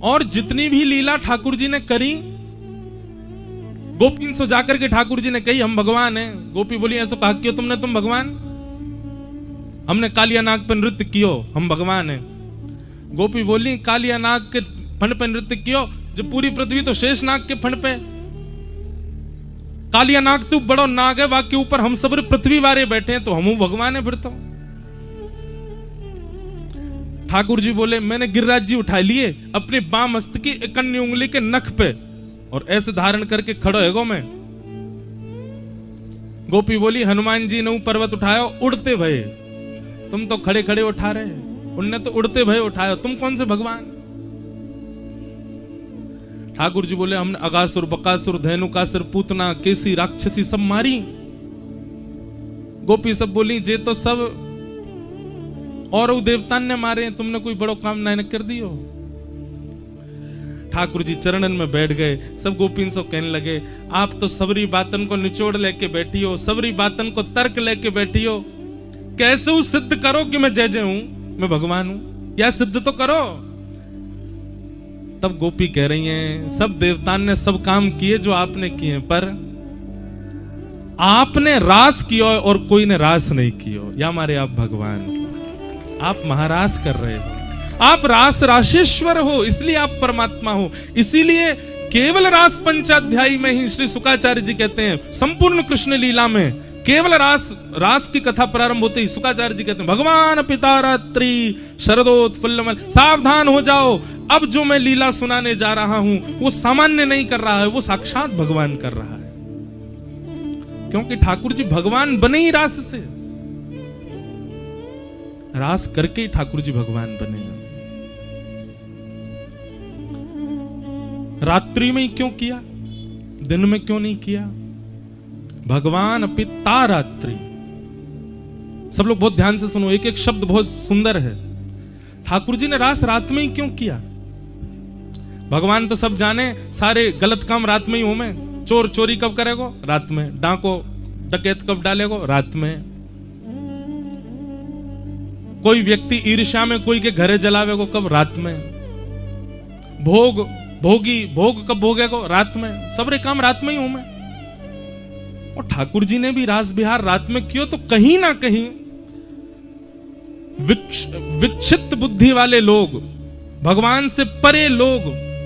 और जितनी भी लीला ठाकुर जी ने करी, गोपी से जाकर के ठाकुर जी ने कही हम भगवान हैं। गोपी बोली ऐसा कहा क्यों तुमने, तुम भगवान? हमने कालिया नाग पर नृत्य कियो, हम भगवान हैं। गोपी बोली कालिया नाग के फण पे नृत्य कियो, जो पूरी पृथ्वी तो शेष नाग के फण पे। कालिया नाग तू बड़ो नाग है, वाके ऊपर हम सब पृथ्वी वारे बैठे हैं, तो हम भगवान है फिर तो। ठाकुर जी बोले मैंने गिरिराज जी उठा लिए अपने बाम हस्त की इकन्नी उंगली के नख पे और ऐसे धारण करके खड़ो है गो मैं। गोपी बोली हनुमान जी ने पर्वत उठाया उड़ते भये, तुम तो खड़े खड़े उठा रहे, उनने तो उड़ते भये उठाया, तुम कौन से भगवान? ठाकुर जी बोले हमने अगासुर बकासुर धेनुकासुर पूतना केसी राक्षसी सब मारी। गोपी सब बोली जे तो सब और देवता ने मारे, तुमने कोई बड़ो काम नहीं कर दियो। ठाकुर जी चरणन में बैठ गए। सब गोपीन से कहने लगे आप तो सबरी बातन को निचोड़ लेके बैठी हो, सबरी बातन को तर्क लेके बैठी हो, कैसे सिद्ध करो कि मैं जय जय हूं, मैं भगवान हूं, या सिद्ध तो करो। तब गोपी कह रही हैं सब देवता ने सब काम किए जो आपने किए, पर आपने रास किया और कोई ने रास नहीं किया, या हमारे आप भगवान, आप महारास कर रहे हो, आप रास राशेश्वर हो, इसलिए आप परमात्मा हो। इसीलिए केवल रास पंचाध्यायी में ही श्री शुकाचार्य जी कहते हैं, संपूर्ण कृष्ण लीला में केवल रास की कथा प्रारंभ होते ही शुकाचार्य जी कहते हैं भगवान पिता रात्रि शरदोत्फुल्लमल, सावधान हो जाओ, अब जो मैं लीला सुनाने जा रहा हूं वो सामान्य नहीं कर रहा है, वो साक्षात भगवान कर रहा है। क्योंकि ठाकुर जी भगवान बने ही रास से, रास करके ही ठाकुर जी भगवान बने। रात्रि में ही क्यों किया, दिन में क्यों नहीं किया? भगवान पिता रात्रि, सब लोग बहुत ध्यान से सुनो, एक एक शब्द बहुत सुंदर है। ठाकुर जी ने रास रात में ही क्यों किया? भगवान तो सब जाने सारे गलत काम रात में ही हो, में चोर चोरी कब करेगो? रात में। डाको डकैत कब डालेगो? रात में। कोई व्यक्ति ईर्ष्या में कोई के घरे जलावेगो कब? रात में। भोग कब भोगेगो? रात में। सबरे काम रात में ही हो में। और ठाकुर जी ने भी रास बिहार रात में क्यों? तो कहीं ना कहीं विक्षिप्त बुद्धि वाले लोग, भगवान से परे लोग,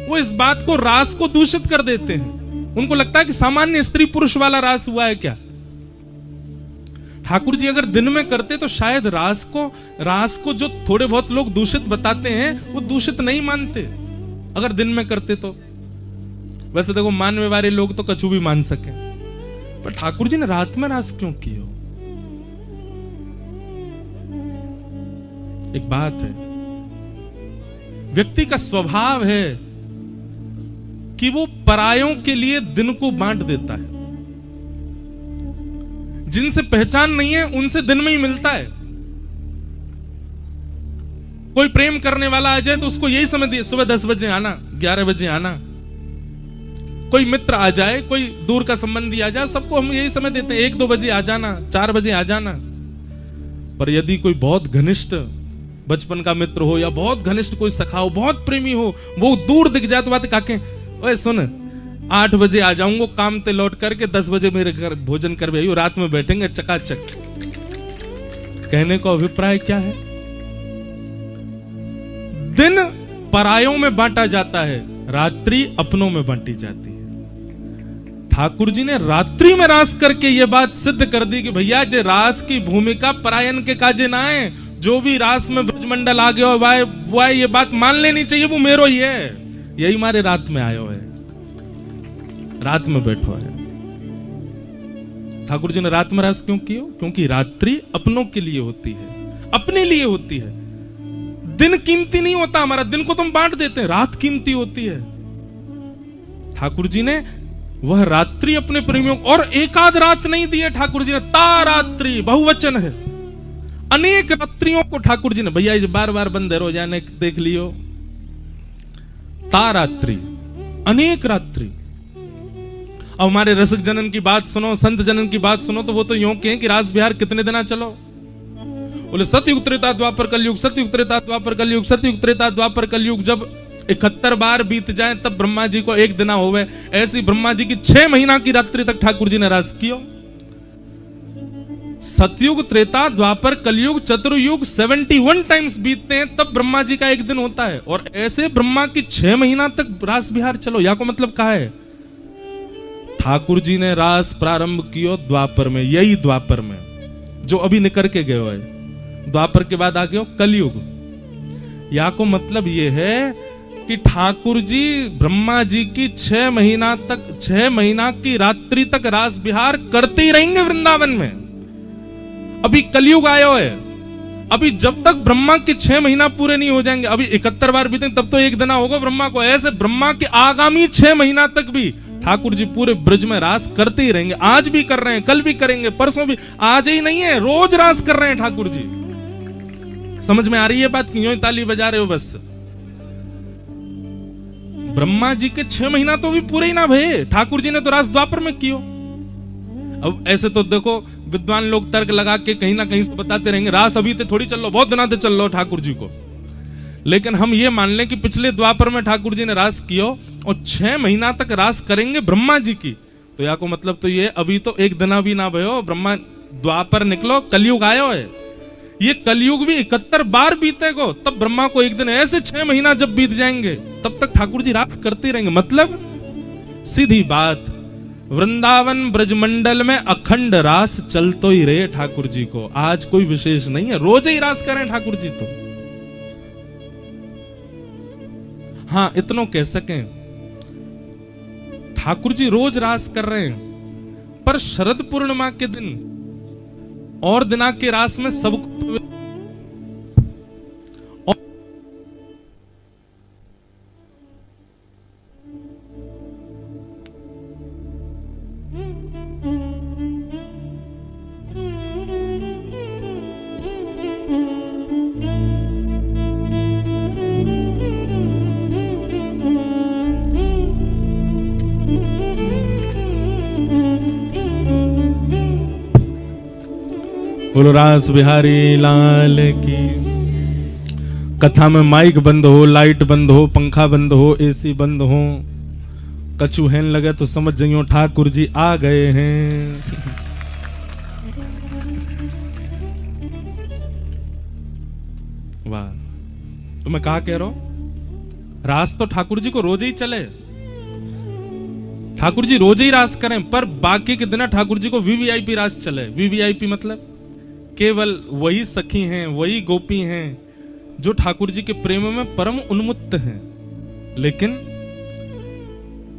वो इस बात को रास को दूषित कर देते हैं। उनको लगता है कि सामान्य स्त्री पुरुष वाला रास हुआ है क्या? ठाकुर जी अगर दिन में करते तो शायद रास को जो थोड़े बहुत लोग दूषित बताते हैं वो दूषित नहीं मानते, अगर दिन में करते तो। वैसे देखो मानने वाले लोग तो कछु भी मान सके, पर ठाकुर जी ने रात में रास क्यों किया? एक बात है, व्यक्ति का स्वभाव है कि वो परायों के लिए दिन को बांट देता है। जिनसे पहचान नहीं है उनसे दिन में ही मिलता है। कोई प्रेम करने वाला आ जाए तो उसको यही समय दिए, सुबह 10 बजे आना, 11 बजे आना। कोई मित्र आ जाए, कोई दूर का संबंधी आ जाए, सबको हम यही समय देते हैं, 1-2 बजे आ जाना, 4 बजे आ जाना। पर यदि कोई बहुत घनिष्ठ बचपन का मित्र हो या बहुत घनिष्ठ कोई सखा हो, बहुत प्रेमी हो, वो दूर दिख जाए तो बात काके, ओए सुन 8 बजे आ जाऊंगा काम ते लौट करके, 10 बजे मेरे घर भोजन कर भी, रात में बैठेंगे चकाचक। कहने को अभिप्राय क्या है? दिन परायों में बांटा जाता है, रात्रि अपनों में बांटी जाती है। ठाकुर जी ने रात्रि में रास करके यह बात सिद्ध कर दी कि भैया जे रास की भूमिका परायण के काजे ना है, जो भी रास में ब्रजमंडल आ गया वाह ये बात मान लेनी चाहिए, वो मेरो ही है, यही हमारे रात में आयो है, रात में बैठो है। ठाकुर जी ने रात में रास क्यों किया? क्योंकि रात्रि अपनों के लिए होती है, अपने लिए होती है। दिन कीमती नहीं होता हमारा, दिन को तुम बांट देते हैं, रात कीमती होती है। ठाकुर जी ने वह रात्रि अपने प्रेमियों, और एकाध रात नहीं दी है ठाकुर जी ने, तारात्रि बहुवचन है, अनेक रात्रियों को ठाकुर जी ने, भैया ये बार बार बंद है रोजाना देख लियो, तारात्रि अनेक रात्रि। अब हमारे रसिक जनन की बात सुनो, संत जनन की बात सुनो, तो वो तो यूं कहें कि रास बिहार कितने दिन चलो? बोले सतयुग त्रेता द्वापर कलयुग, सतयुग त्रेता द्वापर कलयुग, सतयुग त्रेता द्वापर कलयुग। जब 71 बार बीत जाए तब ब्रह्मा जी को एक दिन होवे, ऐसी ब्रह्मा जी की 6 महीना की रात्रि तक ठाकुर जी ने रास किया। सतयुग, त्रेता, द्वापर, कलयुग, चतुर्युग 71 टाइम्स बीतते हैं तब ब्रह्मा जी का एक दिन होता है। और ऐसे ब्रह्मा की 6 महीना तक रास बिहार चलो, या को मतलब कहा है ठाकुर जी ने रास प्रारंभ किया द्वापर में, यही द्वापर में जो अभी निकर के गए है। द्वापर के बाद आ गया कलयुग। या को मतलब ये है कि ठाकुर जी ब्रह्मा जी की 6 महीना तक, 6 महीना की रात्रि तक रास बिहार करते ही रहेंगे वृंदावन में। अभी कलयुग आयो है, अभी जब तक ब्रह्मा के 6 महीना पूरे नहीं हो जाएंगे, अभी 71 बार बीतेंगे तब तो एक दिन होगा ब्रह्मा को। ऐसे ब्रह्मा के आगामी 6 महीना तक भी ठाकुर जी पूरे ब्रज में रास करते ही रहेंगे। आज भी कर रहे हैं, कल भी करेंगे, परसों भी। आज ही नहीं है, रोज रास कर रहे हैं ठाकुर जी। समझ में आ रही है बात कि यूं ताली बजा रहे हो बस? ब्रह्मा जी के 6 महीना तो भी पूरे ही ना भये, ठाकुर जी ने तो रास द्वापर में कियो। अब ऐसे तो देखो विद्वान लोग तर्क लगा के कहीं ना कहीं से बताते रहेंगे रास अभी तो थोड़ी चल लो, बहुत दिना से चल लो ठाकुर जी को। लेकिन हम ये मान लें कि पिछले द्वापर में ठाकुर जी ने रास कियो और 6 महीना तक रास करेंगे ब्रह्मा जी की, तो या को मतलब तो ये अभी तो एक दिना भी ना भयो, ब्रह्मा द्वापर निकलो, कलयुग आयो है। ये कलयुग भी 71 बार बीतेगो तब ब्रह्मा को एक दिन, ऐसे 6 महीना जब बीत जाएंगे तब तक ठाकुर जी रास करते रहेंगे। मतलब सीधी बात, वृंदावन ब्रजमंडल में अखंड रास चलतो ही रहे ठाकुर जी को। आज कोई विशेष नहीं है, रोज ही रास करें ठाकुर जी तो। हाँ, इतना कह सकें ठाकुर जी रोज रास कर रहे हैं, पर शरद पूर्णिमा के दिन और दिना के रास में सबको बोलो रास बिहारी लाल की। कथा में माइक बंद हो, लाइट बंद हो, पंखा बंद हो, एसी बंद हो, कछु हैन लगे तो समझ जाइयो ठाकुर जी आ गए हैं। वाह, तो मैं कहा कह रहा हूं, रास तो ठाकुर जी को रोज ही चले, ठाकुर जी रोज ही रास करें, पर बाकी के दिन ठाकुर जी को वीवीआईपी रास चले। वीवीआईपी मतलब केवल वही सखी हैं, वही गोपी हैं जो ठाकुर जी के प्रेम में परम उन्मुक्त हैं। लेकिन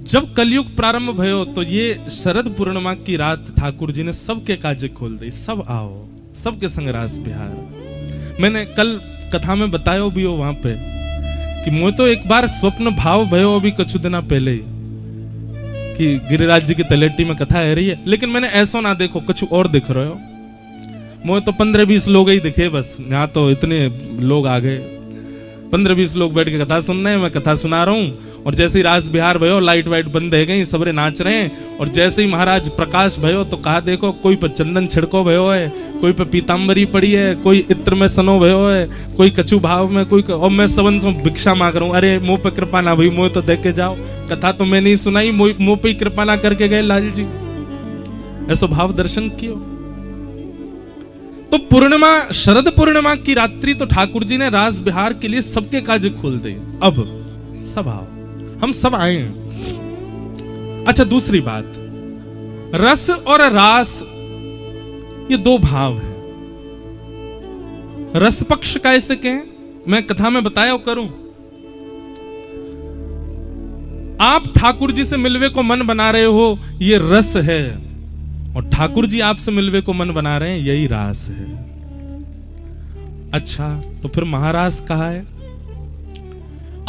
जब कलयुग प्रारंभ भयो तो ये शरद पूर्णिमा की रात ठाकुर जी ने सबके काजे खोल दी, सब आओ, सबके संग रास बिहार। मैंने कल कथा में बतायो भी हो वहां पे कि मुझे तो एक बार स्वप्न भाव भयो अभी कुछ दिना पहले ही कि गिरिराज जी की तलेटी में कथा है रही है, लेकिन मैंने ऐसा ना देखो, कुछ और दिख रहे हो। मुझे तो 15-20 लोग ही दिखे बस, यहाँ तो इतने लोग आ गए, 15-20 लोग बैठ के कथा सुन रहे हैं, मैं कथा सुना रहा हूँ। और जैसे ही रास बिहार भयो, लाइट वाइट बंद है गई, सबरे नाच रहे हैं। और जैसे ही महाराज प्रकाश भयो तो कहा देखो कोई पे चंदन छिड़को भयो है, कोई पे पीताम्बरी पड़ी है, कोई इत्र में सनो भयो है, कोई कछु भाव में, कोई और मैं सबन से भिक्षा मांग रहा हूँ। अरे मुंह पे कृपा ना भाई, मुँह तो देख के जाओ, कथा तो मैं नहीं सुनाई, मुंह पे कृपा ना करके गए लाल जी। ऐसा भाव दर्शन कियो। तो पूर्णिमा, शरद पूर्णिमा की रात्रि तो ठाकुर जी ने रास बिहार के लिए सबके काज खोल दिए। अब सब आओ, हम सब आए हैं। अच्छा, दूसरी बात, रस और रास ये दो भाव हैं। रस पक्ष कैसे कहें, मैं कथा में बताया करूं। आप ठाकुर जी से मिलवे को मन बना रहे हो, ये रस है, और ठाकुर जी आपसे मिलवे को मन बना रहे हैं, यही रास है। अच्छा, तो फिर महारास कहा है?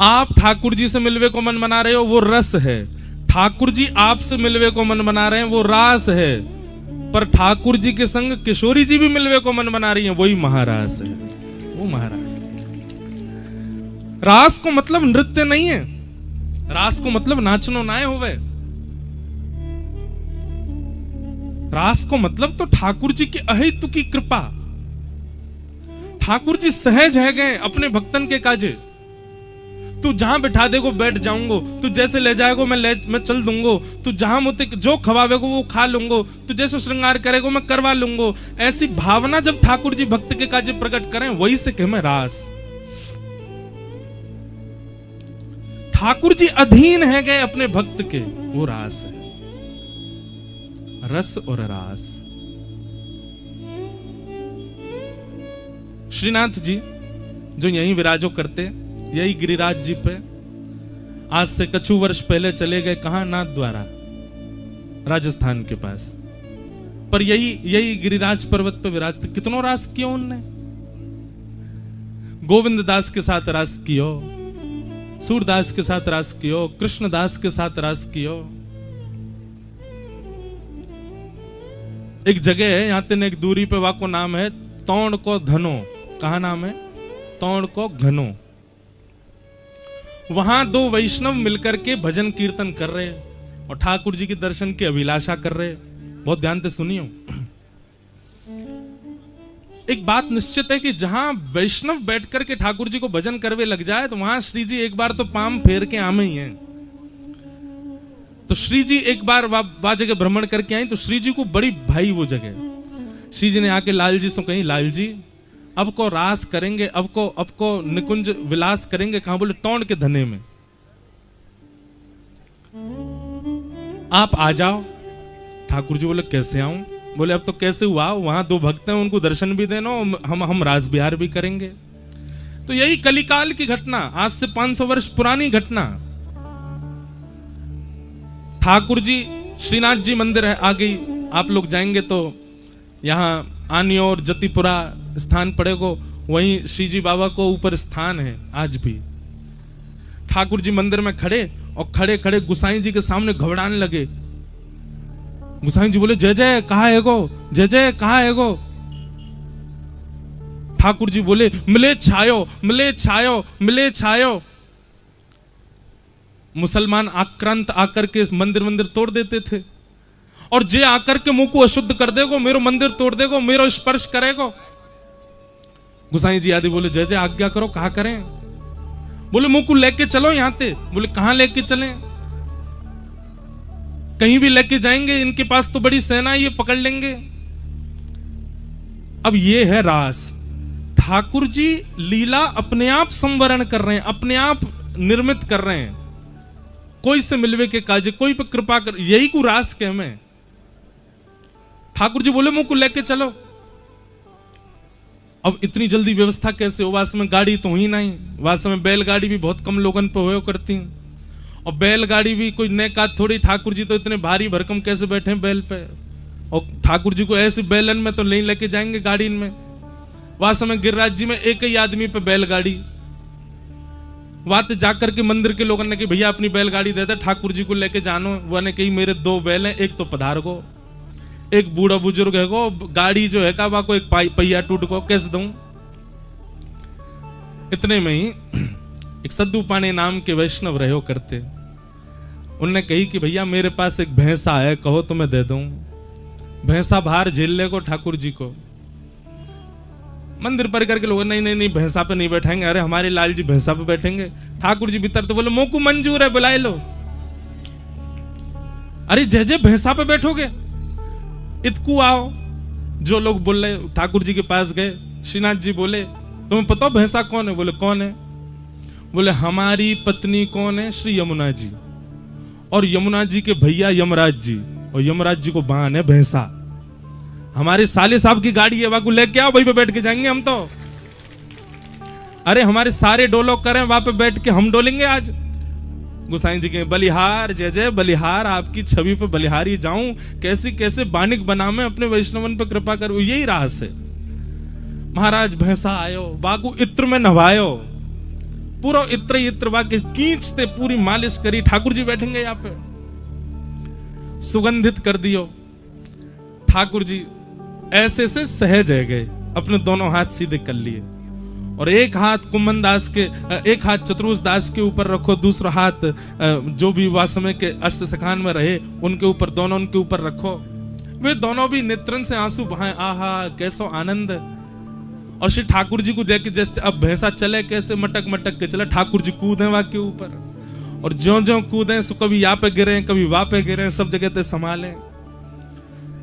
आप ठाकुर जी से मिलवे को मन बना रहे हो, वो रस है। ठाकुर जी आपसे मिलवे को मन बना रहे हैं, वो रास है। पर ठाकुर जी के संग किशोरी जी भी मिलवे को मन बना रही हैं, वही महारास है, वो महारास है। रास को मतलब नृत्य नहीं है, रास को मतलब नाचनो नाय होवे। रास को मतलब तो ठाकुर जी की अहेतु की कृपा। ठाकुर जी सहज है गए अपने भक्तन के काजे। तू जहां बैठा देगो बैठ जाऊंगो, तू जैसे ले जाएगो मैं चल दूंगो, तू जहां मुझे जो खवावेगो वो खा लूंगो, तू जैसे श्रृंगार करेगो मैं करवा लूंगो। ऐसी भावना जब ठाकुर जी भक्त के काज प्रकट करें, वही से कहें रास। ठाकुर जी अधीन है गए अपने भक्त के, वो रास है, रस और रास। श्रीनाथ जी जो यहीं विराजो करते, यही गिरिराज जी पे आज से कछु वर्ष पहले चले गए, कहां? नाथ द्वारा, राजस्थान के पास। पर यही गिरिराज पर्वत पे विराजते। कितनों रास किया उनने? गोविंद दास के साथ रास कियो, सूरदास के साथ रास कियो, कृष्णदास के साथ रास कियो। एक जगह है यहां तेने एक दूरी पे, वाको नाम है तौण को धनो। कहा नाम है? तौण को घनो। वहां दो वैष्णव मिलकर के भजन कीर्तन कर रहे और ठाकुर जी के दर्शन की अभिलाषा कर रहे। बहुत ध्यान से सुनियो। एक बात निश्चित है कि जहां वैष्णव बैठ करके ठाकुर जी को भजन करवे लग जाए, तो वहां श्री जी एक बार तो पाम फेर के आमे ही हैं। तो श्री जी एक बार वह जगह भ्रमण करके आई, तो श्री जी को बड़ी भाई वो जगह। श्री जी ने आके लाल जी से कही, लाल जी अब को रास करेंगे, अब को निकुंज विलास करेंगे। कहां? बोले तौण के धने में। आप आ जाओ। ठाकुर जी बोले कैसे आऊं? बोले अब तो कैसे हुआ, वहां दो भक्त हैं, उनको दर्शन भी देना, हम रास बिहार भी करेंगे। तो यही कलिकाल की घटना, आज से 500 वर्ष पुरानी घटना। ठाकुर जी श्रीनाथ जी मंदिर है, आ गई। आप लोग जाएंगे तो यहाँ आनी और जतिपुरा स्थान पड़ेगो, वहीं श्री जी बाबा को ऊपर स्थान है आज भी। ठाकुर जी मंदिर में खड़े और खड़े खड़े गुसाई जी के सामने घबराने लगे। गुसाई जी बोले जय जय कहाँ है गो, जय जय कहाँ है गो। ठाकुर जी बोले मिले छायो, मिले छायो, मिले छायो। मुसलमान आक्रांत आकर के मंदिर तोड़ देते थे, और जे आकर के मुंह को अशुद्ध कर देगो, मेरो मंदिर तोड़ देगो, मेरो स्पर्श करेगो। गुसाई जी आदि बोले जय जय आज्ञा करो, कहा करें? बोले मुंह को लेके चलो यहां से। बोले कहां लेके चलें? कहीं भी लेके जाएंगे, इनके पास तो बड़ी सेना, ये पकड़ लेंगे। अब ये है रास। ठाकुर जी लीला अपने आप संवरण कर रहे हैं, अपने आप निर्मित कर रहे हैं। कोई से मिलवे के काजे, कोई पे कृपा कर, यही को रास के में। ठाकुर जी बोले मुंह को लेके चलो। अब इतनी जल्दी व्यवस्था कैसे हो? वास्तव में गाड़ी तो ही नहीं, वास्तव में बैलगाड़ी भी बहुत कम लोगन पे हो करती हैं, और बैलगाड़ी भी कोई नए का थोड़ी। ठाकुर जी तो इतने भारी भरकम कैसे बैठे हैं बैल पे, और ठाकुर जी को ऐसे बैलन में तो नहीं लेके जाएंगे गाड़ी में। वास्तव में गिरिराज जी में एक ही आदमी पे बैलगाड़ी। वहां जाकर के मंदिर के लोगों ने कही भैया अपनी बैलगाड़ी दे दे, ठाकुर जी को लेके जानो। वो ने कही मेरे 2 बैल हैं, एक तो पधार को, एक बूढ़ा बुजुर्ग है को, गाड़ी जो है का वा को एक पहिया टूट को, कैसे दूं? इतने में ही एक सद्दू पाने नाम के वैष्णव रहो करते, उनने कही कि भैया मेरे पास एक भैंसा है, कहो तो मैं दे दूं। भैंसा भार झेल ले को ठाकुर जी को। मंदिर परिकर के लोग नहीं भैंसा पे नहीं बैठेंगे। अरे हमारे लाल जी भैंसा पे बैठेंगे। ठाकुर जी भीतर तो बोले मोकू मंजूर है, बुलाए लो। अरे जय जय भैंसा पे बैठोगे? इतकू आओ। जो लोग बोल रहे ठाकुर जी के पास गए। श्रीनाथ जी बोले तुम्हें पता भैंसा कौन है? बोले कौन है? बोले हमारी पत्नी कौन है? श्री यमुना जी, और यमुना जी के भैया यमराज जी, और यमराज जी को बान है भैंसा। हमारे साले साहब की गाड़ी है, वहां को लेके आओ, वहीं पे बैठ के जाएंगे हम तो। अरे हमारे सारे डोलो करें, वहां पे बैठ के हम डोलेंगे आज। गुसाई जी के बलिहार, जय जय बलिहार, आपकी छवि पे बलिहारी जाऊं, कैसी कैसे बानिक बना में अपने वैष्णवन पे कृपा करूं। यही रास है। महाराज भैंसा आयो, बागु इत्र में नवायो, पूरा इत्र वाके खींचते, पूरी मालिश करी। ठाकुर जी बैठेंगे यहाँ पे, सुगंधित कर दियो। ठाकुर जी ऐसे से सहज है गए, अपने दोनों हाथ सीधे कर लिए, और एक हाथ कुम्मन दास के, एक हाथ चतुर्स दास के ऊपर रखो, दूसरा हाथ जो भी वह समय के अष्ट सखान में रहे उनके ऊपर, दोनों उनके ऊपर रखो। वे दोनों भी नेत्रन से आंसू बहाए, आहा कैसो आनंद। और श्री ठाकुर जी को देख के जैसे अब भैंसा चले कैसे मटक मटक के चला, ठाकुर जी कूदे वहां के ऊपर, और ज्यों ज्यों कूदे सो कभी यहाँ पे गिरे कभी वहां पे गिरे, सब जगह ते संभाले।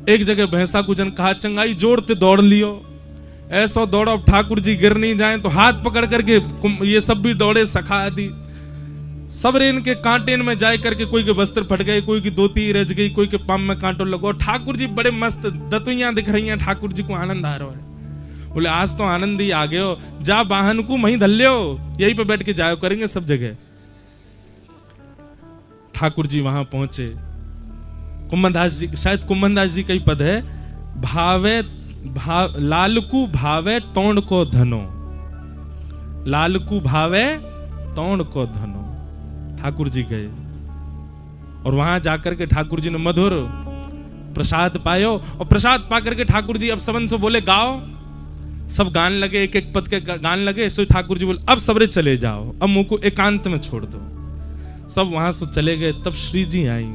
एक जगह भैंसा को जन कहा चंगाई जोड़ते दौड़ लियो, ऐसा दौड़ो अब ठाकुर जी गिर नहीं जाए, तो हाथ पकड़ करके ये सब भी दौड़े, सखा आदि सब रेन के कांटे में जाए करके, कोई के वस्त्र फट गए, कोई की धोती रच गई, कोई के पाम में कांटो लगो। ठाकुर जी बड़े मस्त दतुइयां दिख रही हैं, ठाकुर जी को आनंद आ रहा है। बोले आज तो आनंद ही आ गए हो, जा वाहन को वहीं धल्यो, यहीं पे बैठ के जायो करेंगे सब जगह। ठाकुर जी वहां पहुंचे, कुम्भनदास जी, शायद कुम्भनदास जी का ही पद है, लालकू भावे तोड़ को धनो, लालकू भावे तोड़ को धनो। ठाकुर जी गए और वहां जाकर के ठाकुर जी ने मधुर प्रसाद पायो, और प्रसाद पा करके ठाकुर जी अब सबन से बोले गाओ, सब गान लगे, एक एक पद के गान लगे। सो ठाकुर जी बोले अब सबरे चले जाओ, अब मुंह को एकांत में छोड़ दो। सब वहां से चले गए। तब श्री जी आई,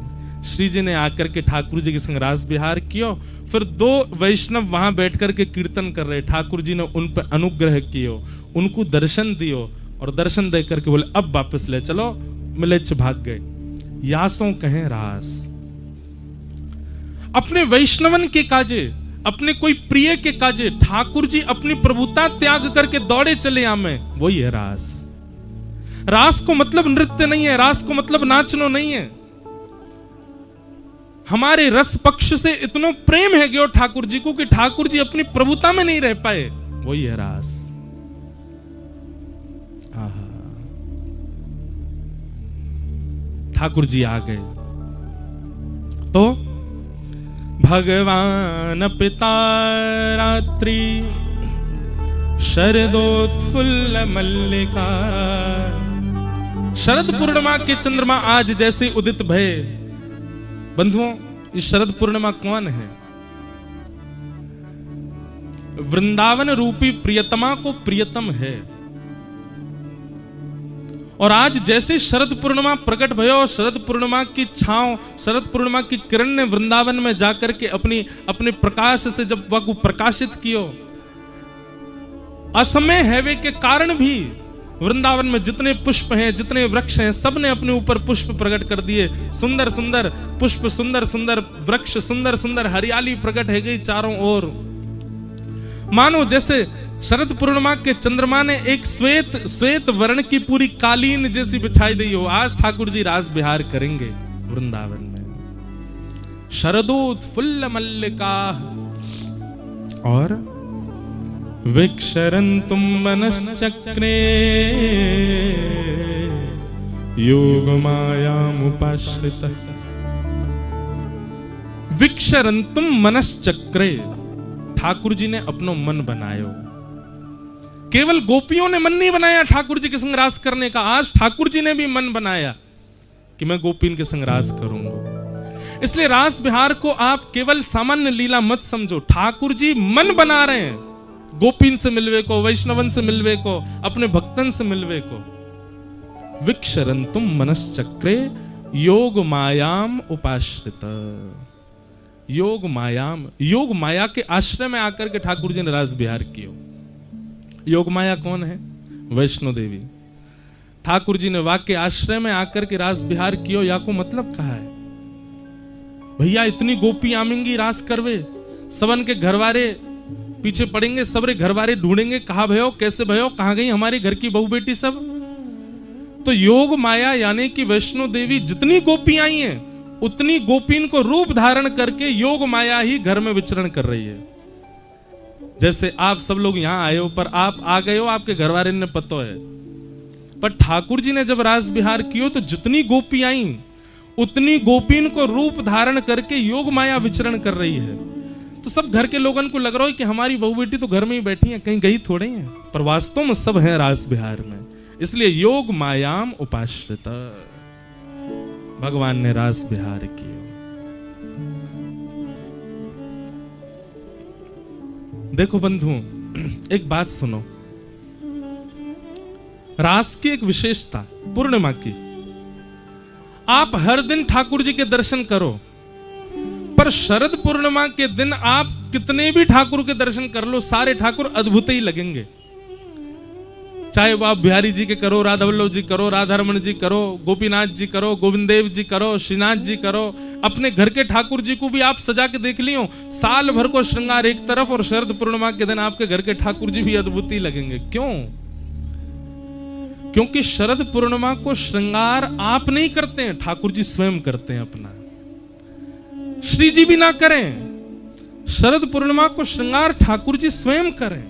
श्री जी ने आकर के ठाकुर जी के संग रास विहार किया। फिर दो वैष्णव वहां बैठ करके कीर्तन कर रहे, ठाकुर जी ने उन पर अनुग्रह कियो, उनको दर्शन दियो, और दर्शन दे करके बोले अब वापस ले चलो, मिलेच्छ भाग गए। यासों कहें रास, अपने वैष्णवन के काजे, अपने कोई प्रिय के काजे ठाकुर जी अपनी प्रभुता त्याग करके दौड़े चले आमे, वही है रास। रास को मतलब नृत्य नहीं है, रास को मतलब नाचनो नहीं है। हमारे रस पक्ष से इतना प्रेम है गयो ठाकुर जी को कि ठाकुर जी अपनी प्रभुता में नहीं रह पाए, वही है रास। ठाकुर जी आ गए तो भगवान पिता रात्रि शरदोत्फुल्ल मल्लिका। शरद पूर्णिमा के चंद्रमा आज जैसे उदित भये। बंधुओं, इस शरद पूर्णिमा कौन है? वृंदावन रूपी प्रियतमा को प्रियतम है। और आज जैसे शरद पूर्णिमा प्रकट भयो, शरद पूर्णिमा की छांव, शरद पूर्णिमा की किरण ने वृंदावन में जाकर के अपने प्रकाश से जब वह को प्रकाशित कियो, असमय हैवे के कारण भी वृंदावन में जितने पुष्प हैं, जितने वृक्ष हैं, सब ने अपने ऊपर पुष्प प्रकट कर दिए। सुंदर सुंदर पुष्प, सुंदर सुंदर वृक्ष, सुंदर सुंदर हरियाली प्रकट है गई चारों ओर। मानो जैसे शरद पूर्णिमा के चंद्रमा ने एक श्वेत वर्ण की पूरी कालीन जैसी बिछाई दी हो। आज ठाकुर जी रास विहार करेंगे वृंदावन में। शरदोत्फुल्ल मल्लिका और विक्षरन्तुम मनश्चक्रे योगमायामुपाश्रितः। विक्षरन्तुम मनश्चक्रे, ठाकुर जी ने अपनो मन बनायो। केवल गोपियों ने मन नहीं बनाया ठाकुर जी के संग रास करने का, आज ठाकुर जी ने भी मन बनाया कि मैं गोपीन के संग रास करूंगा। इसलिए रास विहार को आप केवल सामान्य लीला मत समझो, ठाकुर जी मन बना रहे हैं गोपीन से मिलवे को, वैष्णवन से मिलवे को, अपने भक्तन से मिलवे को। विक्षरन्तुम मनश्चक्रे योग मायाम उपाश्रित। योग मायाम, योग माया के आश्रय में आकर के ठाकुर जी ने रास विहार किया। योग माया कौन है? वैष्णो देवी। ठाकुर जी ने वाक्य आश्रय में आकर के रास विहार कियो, या को मतलब कहा है भैया इतनी गोपी आमेंगी रास करवे, सबन के घरवारे पीछे पड़ेंगे, सबरे घरवारे ढूंढेंगे कहा भयो, कैसे भयो, कहां गई हमारी घर की बहू बेटी सब। तो योग माया यानी कि वैष्णो देवी जितनी गोपी आई हैं, उतनी गोपीन को रूप धारण करके योग माया ही घर में विचरण कर रही है। जैसे आप सब लोग यहां आए हो, पर आप आ गए हो, आपके घरवाले ने पतो है, पर ठाकुर जी ने जब रास विहार कियो तो जितनी गोपी आई उतनी गोपीन को रूप धारण करके योग माया विचरण कर रही है। तो सब घर के लोगों को लग रहा है कि हमारी बहू बेटी तो घर में ही बैठी है, कहीं गई थोड़ी है, पर वास्तव में सब है रास विहार में। इसलिए योग मायाम उपाश्रित, भगवान ने रास विहार किया। देखो बंधुओं, एक बात सुनो, रास की एक विशेषता पूर्णिमा की, आप हर दिन ठाकुर जी के दर्शन करो, पर शरद पूर्णिमा के दिन आप कितने भी ठाकुर के दर्शन कर लो, सारे ठाकुर अद्भुत ही लगेंगे। चाहे वो आप बिहारी जी के करो, राधा वल्लभ जी करो, राधा रमन जी करो, गोपीनाथ जी करो, गोविंद देव जी करो, श्रीनाथ जी करो, अपने घर के ठाकुर जी को भी आप सजा के देख लियो, साल भर को श्रृंगार एक तरफ और शरद पूर्णिमा के दिन आपके घर के ठाकुर जी भी अद्भुत ही लगेंगे। क्यों? क्योंकि शरद पूर्णिमा को श्रृंगार आप नहीं करते हैं, ठाकुर जी स्वयं करते हैं अपना। श्री जी भी ना करें, शरद पूर्णिमा को श्रृंगार ठाकुर जी स्वयं करें।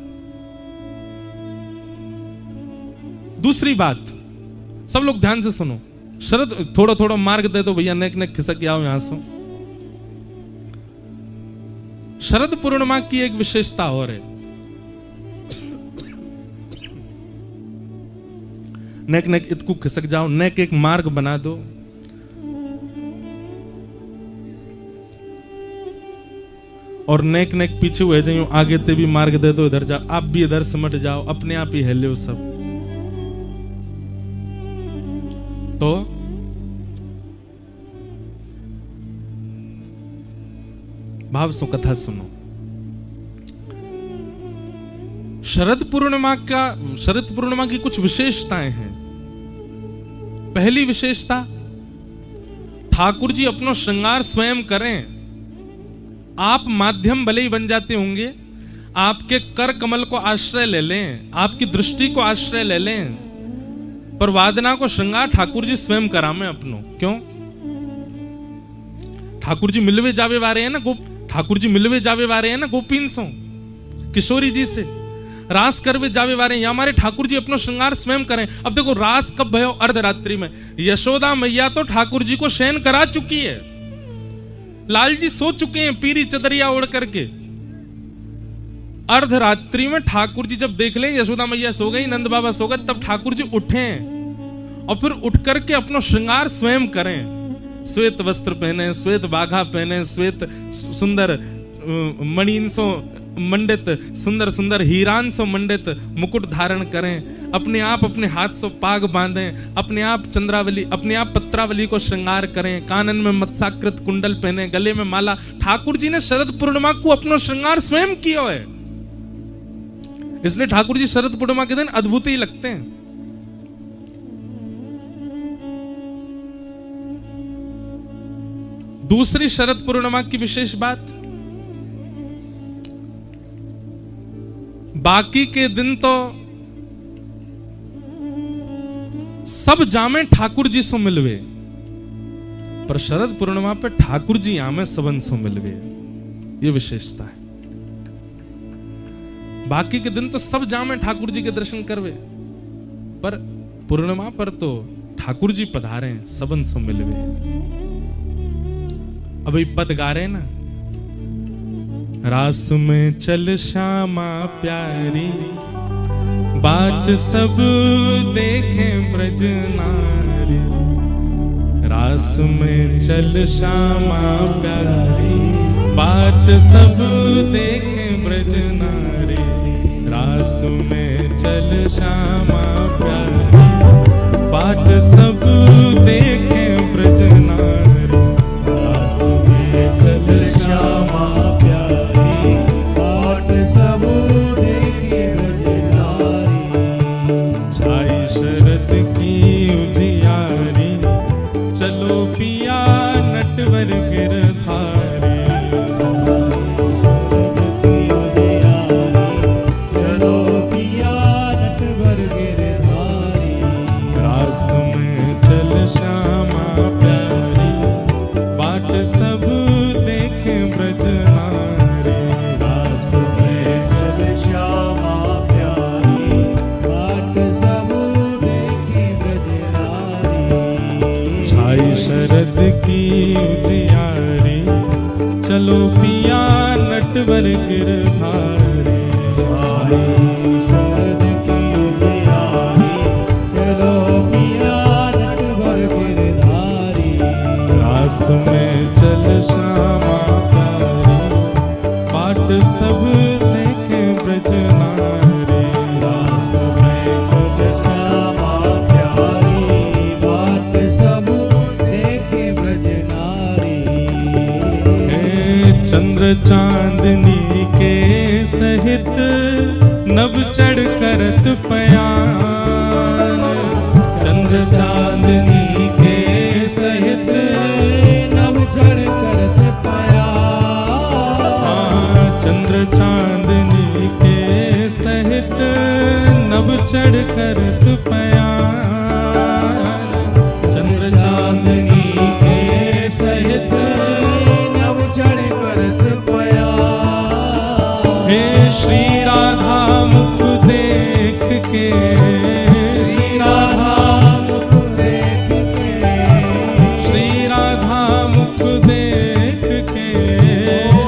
दूसरी बात, सब लोग ध्यान से सुनो, शरद थोड़ा थोड़ा मार्ग दे दो भैया, नेक नेक खिसक आओ यहां से। शरद पूर्णिमा की एक विशेषता और है, नेक नेक इतकू खिसक जाओ, नेक एक मार्ग बना दो। और नेक नेक पीछे हुए जाइयो, आगे ते भी मार्ग दे दो, इधर जाओ, आप भी इधर सिमट जाओ, अपने आप ही हिले सब। तो भाव सो कथा सुनो। शरद पूर्णिमा की कुछ विशेषताएं हैं। पहली विशेषता, ठाकुर जी अपना श्रृंगार स्वयं करें। आप माध्यम भले ही बन जाते होंगे, आपके कर कमल को आश्रय ले लें, आपकी दृष्टि को आश्रय ले लें, पर वादना को श्रृंगार ठाकुर जी स्वयं करामे अपनो। क्यों? ठाकुर जी मिलवे जावे वारे हैं ना, ठाकुर जी मिलवे जावे वारे हैं ना गोपीन सो, किशोरी जी से रास करवे जावे वारे हैं, हमारे ठाकुर जी अपना श्रृंगार स्वयं करें। अब देखो रास कब भयो? अर्धरात्रि में। यशोदा मैया तो ठाकुर जी को शयन करा चुकी है, लाल जी सो चुके हैं पीरी चदरिया ओढ़ करके। अर्धरात्रि में ठाकुर जी जब देख लें यशोदा मैया सो गई, नंद बाबा सो गए, तब ठाकुर जी उठे और फिर उठ करके अपना श्रृंगार स्वयं करें। श्वेत वस्त्र पहने, श्वेत बाघा पहने, श्वेत सुंदर मणिन सो मंडित, सुंदर सुंदर हीरान सो मंडित मुकुट धारण करें, अपने आप अपने हाथ से पाग बांधें, अपने आप चंद्रावली, अपने आप पत्रावली को श्रृंगार करें, कानन में मत्स्याकृत कुंडल पहने, गले में माला। ठाकुर जी ने शरद पूर्णिमा को अपना श्रृंगार स्वयं किया है, इसलिए ठाकुर जी शरद पूर्णिमा के दिन अद्भुत ही लगते हैं। दूसरी शरद पूर्णिमा की विशेष बात, बाकी के दिन तो सब जामे ठाकुर जी से मिलवे, पर शरद पूर्णिमा पे ठाकुर जी आमे सबन से मिलवे, ये विशेषता है। बाकी के दिन तो सब जामे ठाकुर जी के दर्शन करवे, पर पूर्णिमा पर तो ठाकुर जी पधारे सबन से मिलवे। अभी पद गा रहे ना, रास में चल श्यामा प्यारी, बात सब देखें ब्रज नारी। रास में चल श्यामा प्यारी, बात सब देखें ब्रज नारी। रास में चल श्यामा प्यारी, बात सब देखें ब्रज नारी। रास में चल श्यामा प्यारी, बात सब देखें ब्रज नारी। छाई शरद की उजियारी, चलो पिया नटवर गिरधारी। शरद की उजियारी, चलो पिया नटवर गिरधारी। शरद की उजियारी, चलो पिया नटवर गिरधारी। रास में चल श्यामा प्यारी, बाट सब देखे ब्रज नारी। रास में चल श्यामा प्यारी, बाट सब चंद्र चांदनी के सहित नभ चढ़ करत पयान। चंद्र चांदनी के सहित नभ चढ़ करत पयान। चंद्र चांदनी के सहित नभ चढ़ करत पयान। चंद्र चांदनी के सहित नभ चढ़ करत पयान। हे श्री राधा मुख देख के, श्री राधा मुख देख के, श्री राधा मुख देख के,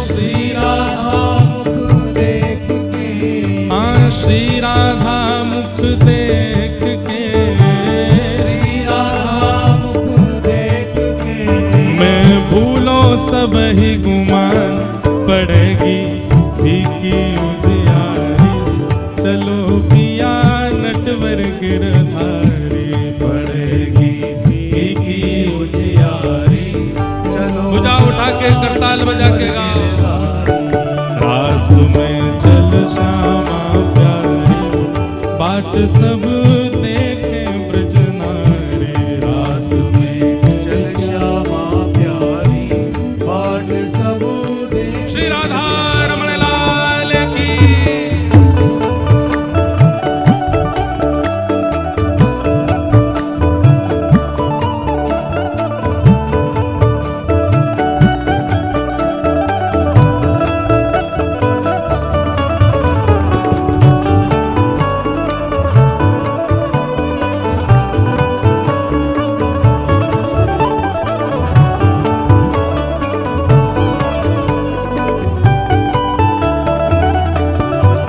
श्री राधा मुख देख के, हाँ श्री राधा मुख देख के, श्री राधा मुख देख के, मैं भूलो सब ही गुमान पड़ेगी फीकी उजियारी। चलो पिया नटवर गिरधारी, पड़ेगी फीकी उजियारी। चलो भुजा उठा के करताल बजा के गाओ। रास में चल श्यामा प्यारी, बाट सब देखे ब्रज नारी। रास में चल श्यामा प्यारी, बाट सब देख। श्री राधा रमण लाल की।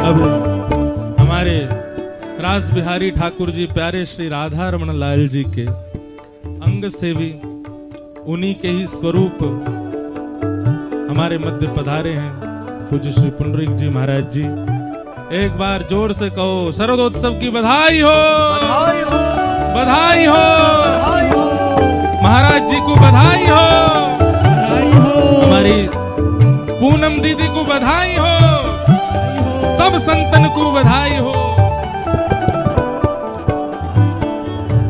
अब हमारे रास बिहारी ठाकुर जी प्यारे श्री राधा रमण लाल जी के अंग से भी उन्हीं के ही स्वरूप हमारे मध्य पधारे हैं पूज्य श्री पुंडरीक जी महाराज जी। एक बार जोर से कहो शरदोत्सव की बधाई हो, बधाई हो, बधाई हो, बधाई हो, महाराज जी को बधाई हो, बधाई हो, हमारी पूनम दीदी को बधाई हो, सब संतन को बधाई हो।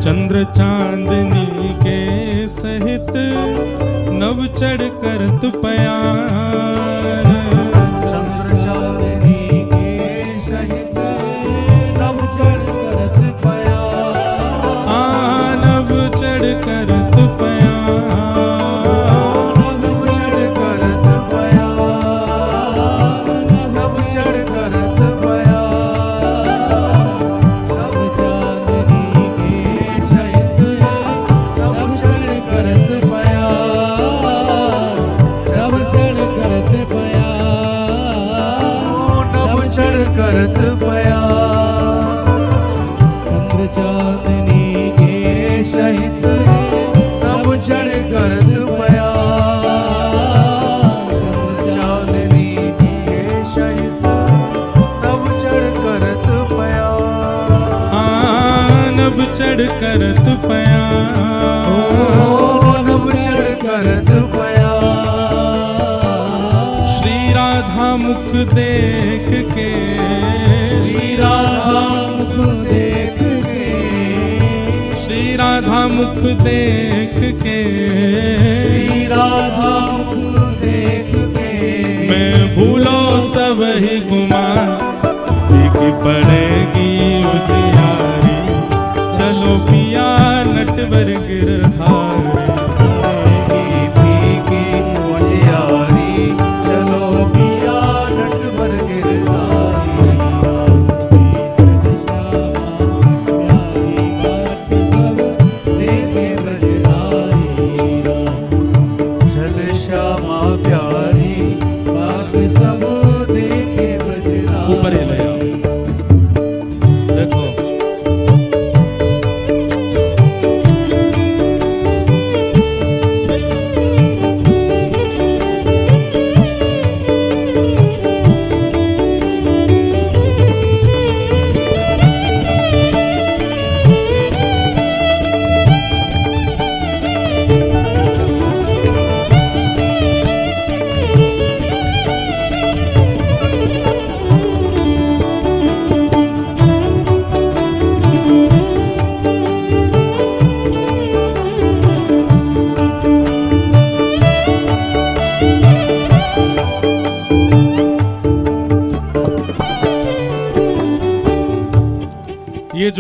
चंद्र चांदनी के सहित नभ चढ़ करत पयान। चंद्र चांदनी के सहित नभ चढ़ करत पयान। नभ चढ़ करत पयान। नभ चढ़ करत पयान। नभ चढ़ करत पयान। नभ चांदनी के सहित नभ चढ़ करत पयान। नभ चढ़ करत पयान। नभ चढ़ करत पयान। चंद्र चांदनी के सहित नभ चढ़ करत पयान। चंद्र चांदनी के सहित नभ चढ़ करत पयान। नभ चढ़ करत पयान। नभ चढ़ करत पयान। श्री राधा मुख देख के, श्री राधा मुख देख के, श्री राधा मुख देख के, श्री राधा मुख देख के, मैं भूलो सब ही गुमान फीकी पड़ेगी उजियारी। चलो पिया नटवर गिरधारी। फीकी उजियारी। चलो पिया नटवर गिरधारी। चल श्यामा प्यारी, बाट सब देखे ब्रजधारी। ऊपर ही ले आओ। देखो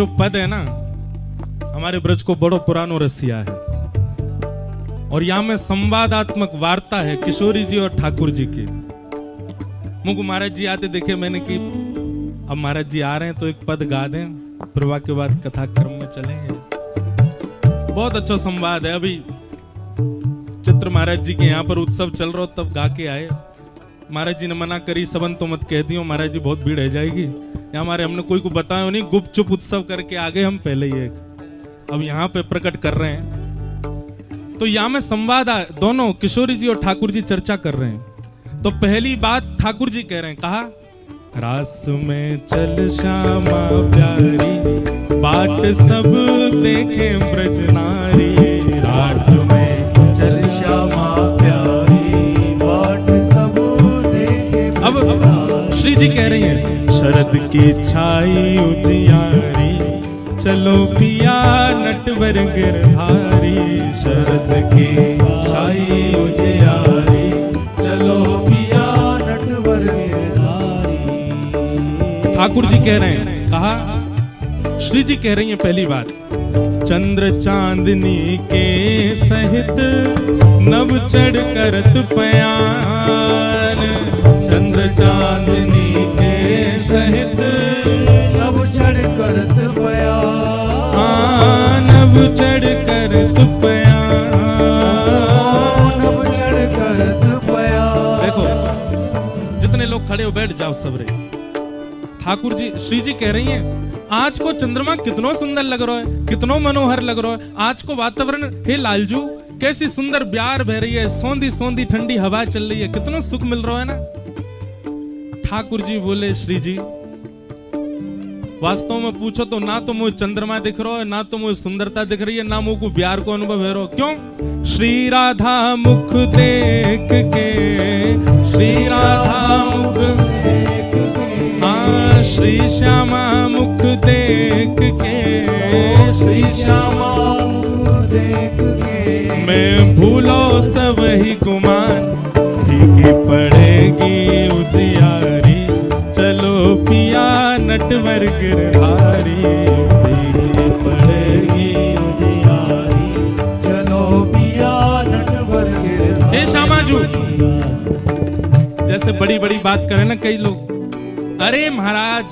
जो पद है ना, हमारे ब्रज को बड़ो पुरानो रसिया है, और यहाँ में संवादात्मक वार्ता है किशोरी जी और ठाकुर जी की। मुझको महाराज जी आते देखे मैंने कि अब महाराज जी आ रहे हैं तो एक पद गा दें, प्रभा के बाद कथा क्रम में चलेंगे। बहुत अच्छा संवाद है। अभी चित्र महाराज जी के यहाँ पर उत्सव चल रहा तब गा के आए। महाराज जी ने मना करी, सबन तो मत कह दियो महाराज जी, बहुत भीड़ है जाएगी। यहाँ हमारे हमने कोई को बताया नहीं, गुपचुप उत्सव करके आगे हम पहले ही एक अब यहाँ पे प्रकट कर रहे हैं। तो यहाँ में संवाद दोनों किशोरी जी और ठाकुर जी चर्चा कर रहे हैं। तो पहली बात ठाकुर जी कह रहे हैं, कहा रास में चल श्यामा प्यारी, बाट सब देखे ब्रज नारी। रास में चल श्यामा प्यारी, बाट सब देखे। अब श्री जी कह रही हैं, शरद की छाई उजियारी, चलो पिया नटवर गिरधारी। शरद की छाई उजियारी, चलो पिया नटवर गिरधारी। ठाकुर जी कह रहे हैं, कहा श्री जी कह रही हैं पहली बात, चंद्र चांदनी के सहित नव चढ़ करत पयान। चंद्र चांदनी के सहित नव चढ़ करत पयान। नव चढ़ करत पयान। नव चढ़ करत पयान। देखो जितने लोग खड़े हो बैठ जाओ सब रे। ठाकुर जी श्री जी कह रही हैं, आज को चंद्रमा कितनो सुंदर लग रहा है, कितनो मनोहर लग रहा है। आज को वातावरण, हे लालजू कैसी सुंदर ब्यार बह रही है, सौंधी सौंधी ठंडी हवा चल रही है, कितनो सुख मिल रहा है ना। ठाकुर जी बोले, श्री जी वास्तव में पूछो तो ना तो मुझे चंद्रमा दिख रहा है, ना तो मुझे सुंदरता दिख रही है, ना मुझको ब्यार को अनुभव है रहा। क्यों? श्री राधा मुख देख के, श्री राधा मुख देख के, हाँ श्री श्यामा मुख देख के, श्री श्यामा मुख देख के, मैं भूलो सब ही गुमान, फीकी पड़ेगी उजियारी, चलो पिया नटवर गिरधारी। फीकी पड़ेगी उजियारी, चलो पिया नटवर गिरधारी। हे श्यामाजू, जैसे बड़ी बड़ी बात करे ना कई लोग, अरे महाराज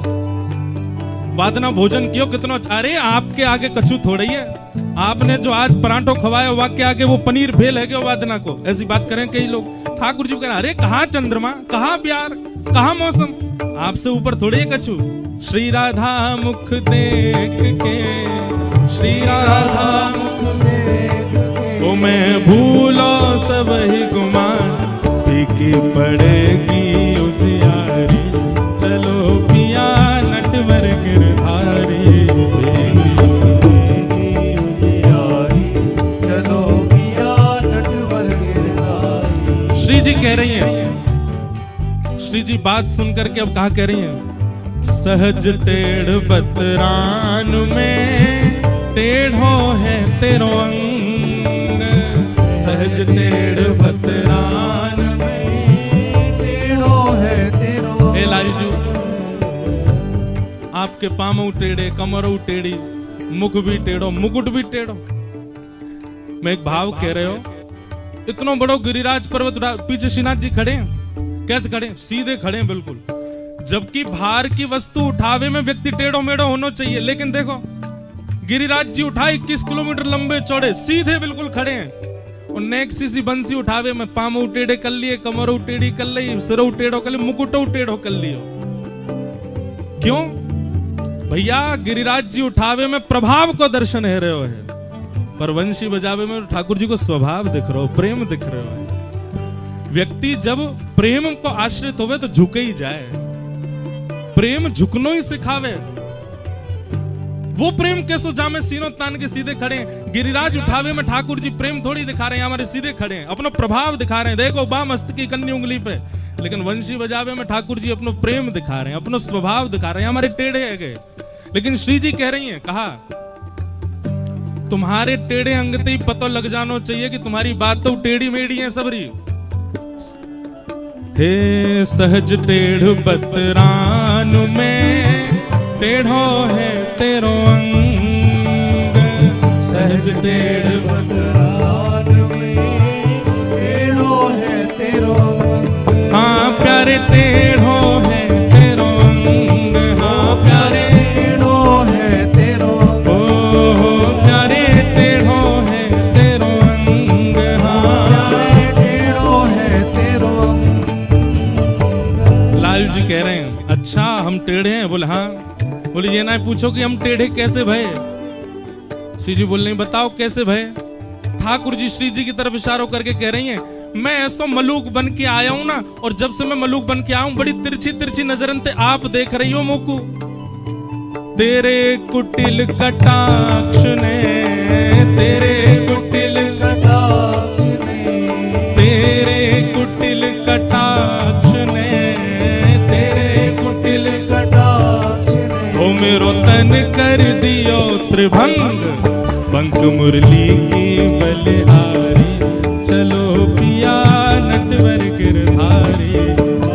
वादना भोजन कियो कितना, अरे आपके आगे कछु थोड़ी है, आपने जो आज परांठो खवाया वाक्य आगे वो पनीर भेल है क्या वादना को, ऐसी बात करें कई लोग। ठाकुर जी कह रहे, अरे कहाँ चंद्रमा, कहाँ प्यार, कहाँ मौसम, आपसे ऊपर थोड़ी है कछु। श्री राधा मुख देख के, श्री राधा मुख देख के, ओ मैं भूलो सब ही गुमान, फीकी पड़ेगी उजियारी, चलो पिया नटवर गिरधारी। श्री जी कह रही हैं, श्री जी बात सुन करके अब कहा कह रही हैं, सहज टेढ़ बतरान में टेढ़ो है तेरो अंग। सहज टेढ़ बतरान में टेढ़ो है तेरो। हे लालजू, आपके पामो टेढ़े, कमरों टेढ़ी, मुख भी टेढ़ो, मुकुट भी टेढ़ो। मैं एक भाव कह रहे हो, इतना बड़ो गिरिराज पर्वत पीछे श्रीनाथ जी खड़े हैं, कैसे खड़े हैं? सीधे खड़े हैं बिल्कुल, जबकि भार की वस्तु उठावे में व्यक्ति टेढ़ो मेढ़ो होना चाहिए, लेकिन देखो गिरिराज जी उठाए 21 किलोमीटर लंबे चौड़े, सीधे बिल्कुल खड़े हैं। और नेक्स्ट सी बंसी उठावे में पामो टेढ़े कर लिए, कमरों टेढ़ी कर ली, सिरों टेढ़ो कर लिए, मुकुटों टेढ़ो कर लियो। क्यों भैया? गिरिराज जी उठावे में प्रभाव को दर्शन है रहे हो है, पर वंशी बजावे में ठाकुर जी को स्वभाव दिख रहा हो, प्रेम दिख रहा है। व्यक्ति जब प्रेम को आश्रित होवे तो झुके ही जाए, प्रेम झुकनो ही सिखावे। वो प्रेम कैसो जामे सीनो तान के सीधे खड़े हैं। गिरिराज उठावे में ठाकुर जी प्रेम थोड़ी दिखा रहे हैं, हमारे सीधे खड़े हैं, अपना प्रभाव दिखा रहे हैं। देखो बाम हस्त की कन्नी उंगली पे, लेकिन वंशी बजावे में ठाकुर जी अपना प्रेम दिखा रहे हैं, अपना स्वभाव दिखा रहे हैं, हमारे टेढ़े है गए। लेकिन श्री जी कह रही हैं, कहा तुम्हारे टेढ़े अंगते ही पता लग जाना चाहिए कि तुम्हारी बात तो टेढ़ी मेढ़ी है सबरी। हे सहज टेढ़ बतरान में टेढ़ो है तेरो अंग, सहज टेढ़ बतरान में टेढ़ो है तेरो अंग। हाँ प्यारे टेढ़ो है तेरो अंग, हाँ प्यारे टेढ़ो है तेरो अंग। ओ प्यारे टेढ़ो है तेरो अंग, हाँ प्यारे टेढ़ो है तेरो अंग। लाल जी कह रहे हैं अच्छा हम टेढ़े हैं? बोले हाँ। बोले ये ना पूछो कि हम टेढ़े कैसे भये? श्री जी बोल रहे बताओ कैसे भये? ठाकुर जी श्री जी की तरफ इशारों करके कह रही हैं मैं ऐसा मलूक बन के आया हूं ना, और जब से मैं मलूक बन के आया हूं बड़ी तिरछी तिरछी नजरन ते आप देख रही हो मोकू। तेरे कुटिल कटाक्ष ने, तेरे कुटिल कटाक्ष ने, तेरे कुटिल कटाक्ष ने, तेरे कुटिल कटाक्ष ने ओ मेरो तन कर दियो त्रिभंग, बंक मुरली की बलिहारी, चलो पिया नटवर गिरधारी,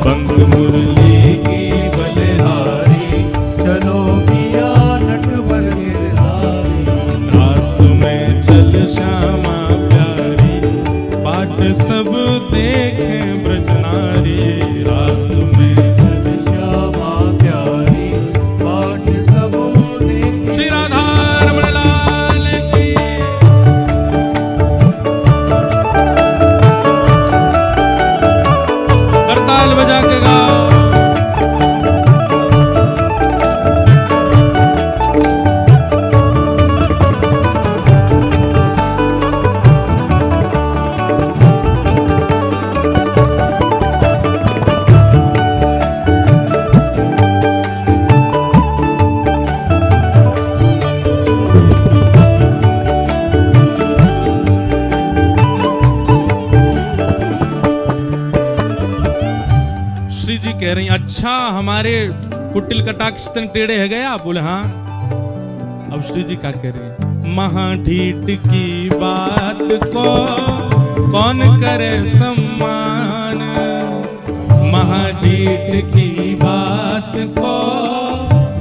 बंक मुरली की बलिहारी, चलो पिया नटवर गिरधारी। रास में चल श्यामा प्यारी, बाट सब देखे ब्रजनारी, रास में चल श्यामा प्यारी, बाट सब देखे। श्री राधा रमण लाल की। करताल बजा के गाओ। श्री जी कह रही हैं अच्छा हमारे कुटिल कटाक्ष तन टेढ़े है गए आप? बोले हाँ। अब श्री जी क्या कह रहे हैं महाढीठ की बात को कौन करे सम्मान, महाढीठ की बात को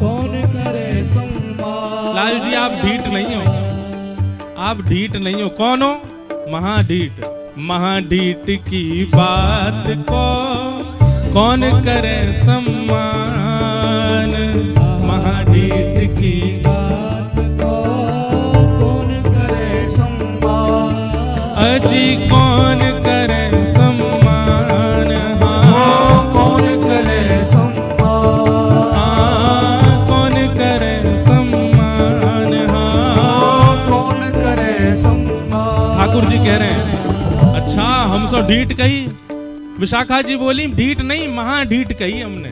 कौन करे सम्मान। लाल जी आप ढीठ नहीं हो, आप ढीठ नहीं हो। कौन हो? महाढीठ। महाढीठ की बात को कौन करे सम्मान, महाढीठ की बात को कौन करे सम्मान। अजी कौन करे सम्मान, हाँ कौन करे सम्मान। हाँ कौन करे सम्मान, हाँ कौन करे सम्मान। ठाकुर जी कह रहे हैं अच्छा हम सो ढीठ कही। विशाखा जी बोली ढीठ नहीं महाढीठ कही हमने।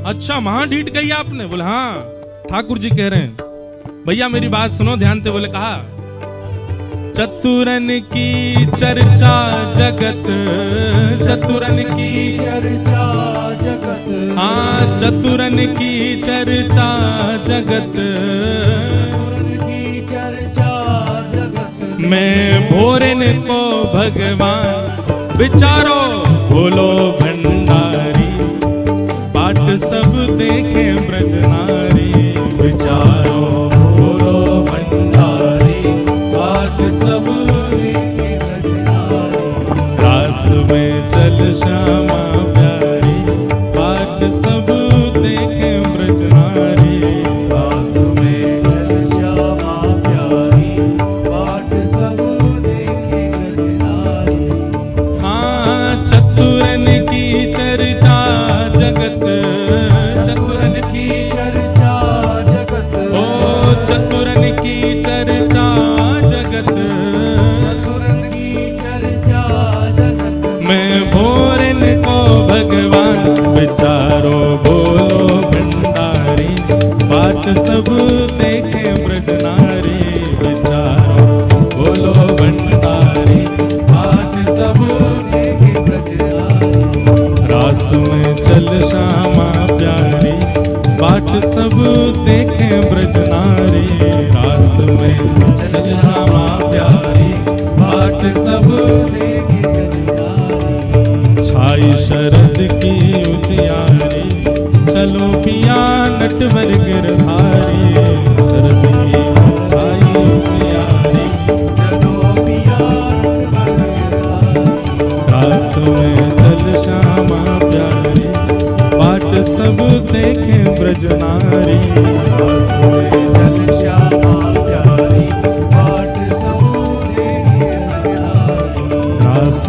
अच्छा महाढीठ कही आपने? बोले हाँ। ठाकुर जी कह रहे हैं भैया मेरी बात सुनो ध्यान से। बोले कहा चतुरन की चर्चा जगत, चतुरन की चर्चा जगत। हाँ चतुरन की चर्चा जगत, चतुरन की चर्चा जगत। मैं भोरन को भगवान विचारो बोलो भंडारी, बाट सब देखे ब्रजनारी, विचारो बोलो भंडारी, बाट सब देखे ब्रजनारी। रास में चल श्यामा प्यारी, बाट सब देखे ब्रजनारी, रास में चल श्यामा प्यारी, बाट सब देखे ब्रजनारी। चतुरन की चर्चा जगत, चतुरन की चर्चा जगत। ओ चतुरन की चर्चा जगत, चतुरन की चर्चा जगत। मैं भोरन को भगवान विचारो बोलो भंडारी, बाट सब देखे ब्रजनारी, विचारो बोलो भंडारी, बाट सब देखे ब्रजनारी। रास में चल श्यामा प्यारी, बाट सब देखे ब्रजनारी, रास में चल श्यामा प्यारी, बाट सब देखे ब्रजनारी। छाई शरद की उजियारी, चलो पिया नटवर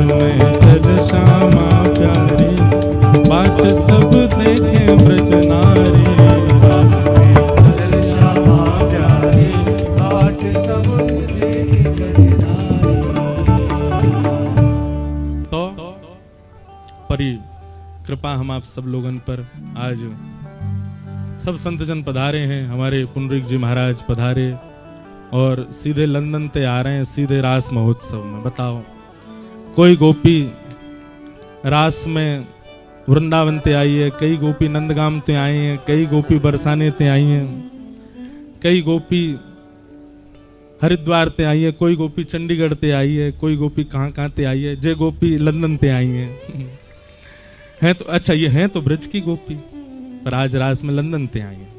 में चल श्यामा प्यारी, बाट सब देखे ब्रज नारी। रास में चल श्यामा प्यारी, बाट सब देखे ब्रज नारी। तो परी कृपा हम आप सब लोगन पर आज सब संतजन पधारे हैं, हमारे पुंडरीक जी महाराज पधारे और सीधे लंदन ते आ रहे हैं, सीधे रास महोत्सव में। बताओ, कोई गोपी रास में वृंदावन ते आई है, कई गोपी नंदगाम ते आई हैं, कई गोपी बरसाने ते आई हैं, कई गोपी हरिद्वार ते आई है, कोई गोपी चंडीगढ़ ते आई है, कोई गोपी कहाँ कहाँ ते आई है, जे गोपी लंदन ते आई है। हैं तो अच्छा, ये हैं तो ब्रज की गोपी, पर आज रास में लंदन ते आई हैं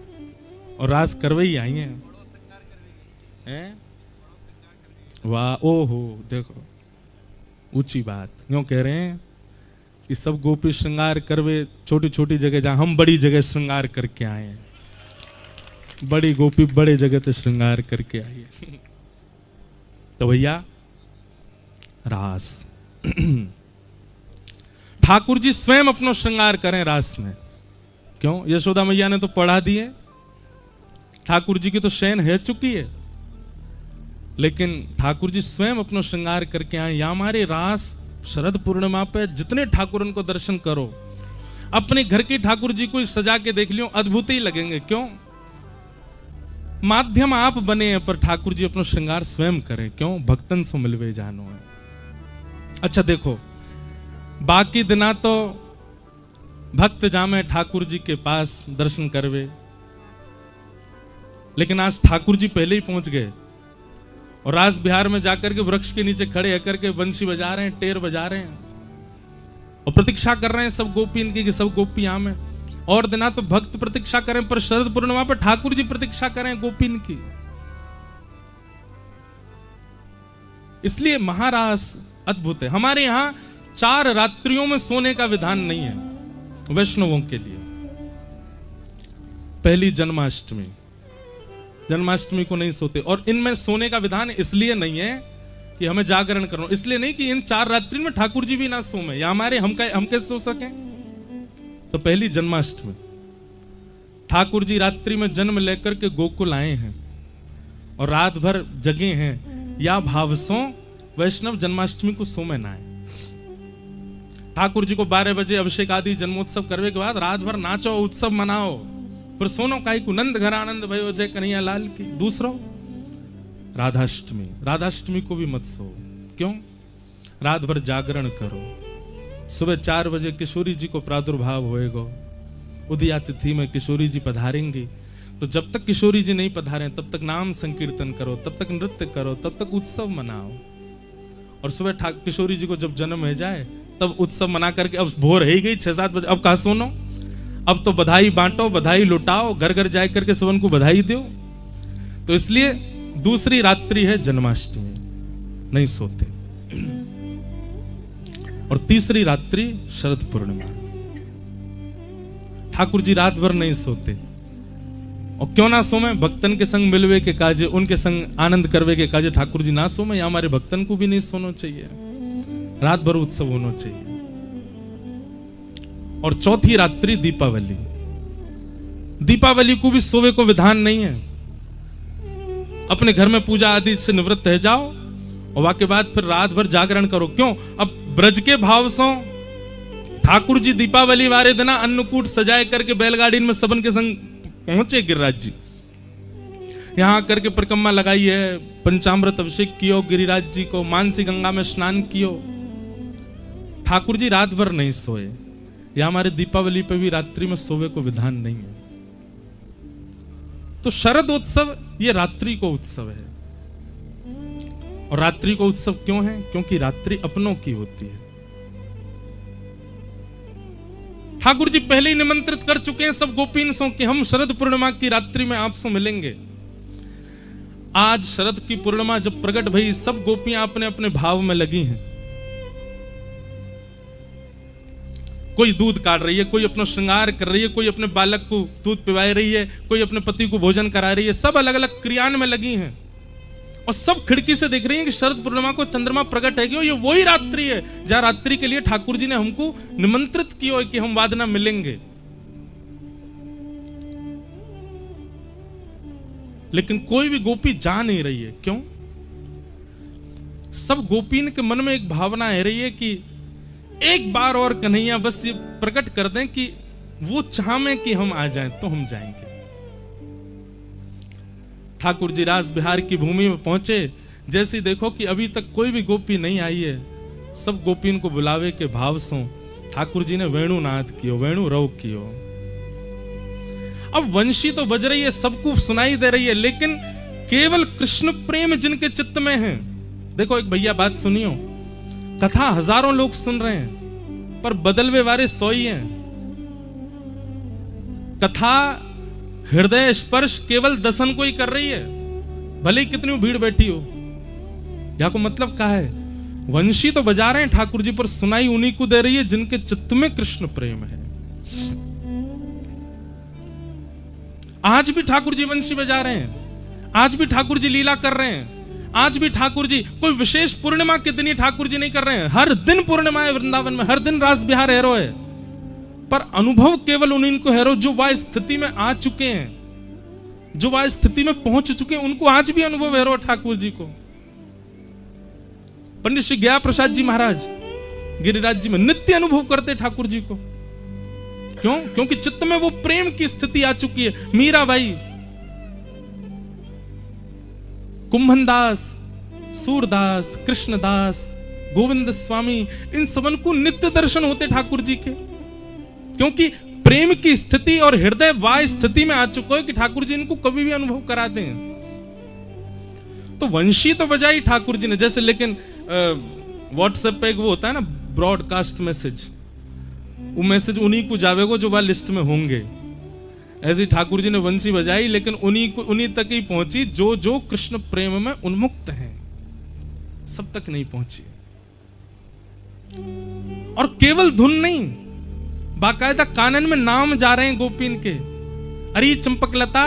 और रास करवई आई हैं। वाह, ओहो, देखो ऊंची बात। यूं कह रहे हैं कि सब गोपी श्रृंगार करवे छोटी छोटी जगह, जहां हम बड़ी जगह श्रृंगार करके आए हैं। बड़ी गोपी बड़े जगह तो श्रृंगार करके आई है। तो भैया रास ठाकुर जी स्वयं अपनो श्रृंगार करें रास में। क्यों? यशोदा मैया ने तो पढ़ा दिए, ठाकुर जी की तो शयन है चुकी है, लेकिन ठाकुर जी स्वयं अपनो श्रृंगार करके आए। या हमारे रास शरद पूर्णिमा पे जितने ठाकुरन को दर्शन करो, अपने घर के ठाकुर जी को सजा के देख लियो, अद्भुत ही लगेंगे। क्यों? माध्यम आप बने हैं, पर ठाकुर जी अपनो श्रृंगार स्वयं करें। क्यों? भक्तन सो मिलवे जानो है। अच्छा देखो, बाकी दिना तो भक्त जामे ठाकुर जी के पास दर्शन करवे, लेकिन आज ठाकुर जी पहले ही पहुंच गए और रास बिहार में जाकर के वृक्ष के नीचे खड़े होकर के बंसी बजा रहे हैं, टेर बजा रहे हैं और प्रतीक्षा कर रहे हैं सब गोपी इनकी कि सब गोपी आमे। और दिना तो भक्त प्रतीक्षा करें, पर शरद पूर्णिमा पर ठाकुर जी प्रतीक्षा करें गोपीन की। इसलिए महारास अद्भुत है। हमारे यहां 4 रात्रियों में सोने का विधान नहीं है वैष्णवों के लिए। पहली जन्माष्टमी, जन्माष्टमी को नहीं सोते, और इनमें सोने का विधान इसलिए नहीं है कि हमें जागरण करना, इसलिए नहीं कि इन 4 रात्रि में ठाकुर जी भी ना सोए, या हमारे हम कैसे सो सकें। तो पहली जन्माष्टमी, ठाकुर जी रात्रि में जन्म लेकर के गोकुल आए हैं और रात भर जगे हैं, या भाव सो वैष्णव जन्माष्टमी को सोमे ना आए। ठाकुर जी को 12 बजे अभिषेक आदि जन्मोत्सव करने के बाद रात भर नाचो, उत्सव मनाओ, फिर सोनो काई को नंद घर आनंद भयो जय कन्हैया लाल की। दूसरा राधाष्टमी, राधाष्टमी को भी मत सो। क्यों? रात भर जागरण करो। सुबह 4 बजे किशोरी जी को प्रादुर्भाव होएगा, उदया तिथि में किशोरी जी पधारेंगी। तो जब तक किशोरी जी नहीं पधारे तब तक नाम संकीर्तन करो, तब तक नृत्य करो, तब तक उत्सव मनाओ। और सुबह किशोरी जी को जब जन्म हो जाए तब उत्सव मना करके, अब भोर ही गई 6-7 बजे, अब कहा सोनो, अब तो बधाई बांटो, बधाई लुटाओ, घर घर जाए करके सबन को बधाई दो। तो इसलिए दूसरी रात्रि है जन्माष्टमी, नहीं सोते। और तीसरी रात्रि शरद पूर्णिमा, ठाकुर जी रात भर नहीं सोते। और क्यों ना सोमे? भक्तन के संग मिलवे के काजे, उनके संग आनंद करवे के काजे ठाकुर जी ना सोमे, या हमारे भक्तन को भी नहीं सोना चाहिए, रात भर उत्सव होना चाहिए। और चौथी रात्रि दीपावली, दीपावली को भी सोवे को विधान नहीं है। अपने घर में पूजा आदि से निवृत्त रह जाओ और वाके बाद फिर रात भर जागरण करो। क्यों? अब ब्रज के भाव सो ठाकुर जी दीपावली वाले दिना अन्नकूट सजाए करके बैलगाड़ी में सबन के संग पहुंचे गिरिराज जी। यहां करके परिक्रमा लगाई है, पंचामृत अभिषेक कियो गिरिराज जी को, मानसी गंगा में स्नान कियो। ठाकुर जी रात भर नहीं सोए, या हमारे दीपावली पे भी रात्रि में सोवे को विधान नहीं है। तो शरद उत्सव ये रात्रि को उत्सव है। और रात्रि को उत्सव क्यों है? क्योंकि रात्रि अपनों की होती है। ठाकुर जी पहले ही निमंत्रित कर चुके हैं सब गोपीन सो कि हम शरद पूर्णिमा की रात्रि में आपसे मिलेंगे। आज शरद की पूर्णिमा जब प्रकट भई, सब गोपियां अपने अपने भाव में लगी हैं। कोई दूध काट रही है, कोई अपना श्रृंगार कर रही है, कोई अपने बालक को दूध पिला रही है, कोई अपने पति को भोजन करा रही है, सब अलग अलग क्रियान में लगी हैं। और सब खिड़की से देख रही हैं कि शरद पूर्णिमा को चंद्रमा प्रकट है कि ये वही रात्रि है जहां रात्रि के लिए ठाकुर जी ने हमको निमंत्रित किया है कि हम वादना मिलेंगे। लेकिन कोई भी गोपी जा नहीं रही है। क्यों? सब गोपीन के मन में एक भावना है रही है कि एक बार और कन्हैया बस ये प्रकट कर दें कि वो चाहे कि हम आ जाएं तो हम जाएंगे। ठाकुर जी रास बिहार की भूमि में पहुंचे, जैसे ही देखो कि अभी तक कोई भी गोपी नहीं आई है, सब गोपीन को बुलावे के भाव से ठाकुर जी ने वेणु नाद कियो, वेणु रव कियो। अब वंशी तो बज रही है, सबको सुनाई दे रही है, लेकिन केवल कृष्ण प्रेम जिनके चित्त में है। देखो एक भैया बात सुनियो, कथा हजारों लोग सुन रहे हैं पर बदलवे वाले 100 ही हैं। कथा हृदय स्पर्श केवल दसन को ही कर रही है, भले ही कितनी भीड़ बैठी हो। यहां को मतलब क्या है? वंशी तो बजा रहे हैं ठाकुर जी, पर सुनाई उन्हीं को दे रही है जिनके चित्त में कृष्ण प्रेम है। आज भी ठाकुर जी वंशी बजा रहे हैं, आज भी ठाकुर जी लीला कर रहे हैं, आज भी ठाकुर जी कोई विशेष पूर्णिमा के दिन ही ठाकुर जी नहीं कर रहे हैं, हर दिन पूर्णिमा है वृंदावन में, हर दिन रास बिहार हैरो है। पर अनुभव केवल उन्हीं को हैरो जो वह स्थिति में आ चुके हैं, जो वह स्थिति में पहुंच चुके हैं, उनको आज भी अनुभव हैरो ठाकुर जी को। पंडित श्री गया प्रसाद जी महाराज गिरिराज जी में नित्य अनुभव करते ठाकुर जी को। क्यों? क्योंकि चित्त में वो प्रेम की स्थिति आ चुकी है। मीराबाई, कुंभनदास, सूरदास, कृष्णदास, गोविंद स्वामी, इन सबन को नित्य दर्शन होते ठाकुर जी के, क्योंकि प्रेम की स्थिति और हृदय वाय स्थिति में आ चुका है कि ठाकुर जी इनको कभी भी अनुभव कराते हैं। तो वंशी तो बजाई ठाकुर जी ने, जैसे लेकिन व्हाट्सएप पे एक वो होता है ना ब्रॉडकास्ट मैसेज, वो मैसेज उन्हीं को जावेगो जो वह लिस्ट में होंगे। ऐसे ठाकुर जी ने वंशी बजाई, लेकिन उन्हीं तक ही पहुंची जो जो कृष्ण प्रेम में उन्मुक्त हैं, सब तक नहीं पहुंची। और केवल धुन नहीं, बाकायदा कानन में नाम जा रहे हैं गोपीन के। अरे चंपकलता,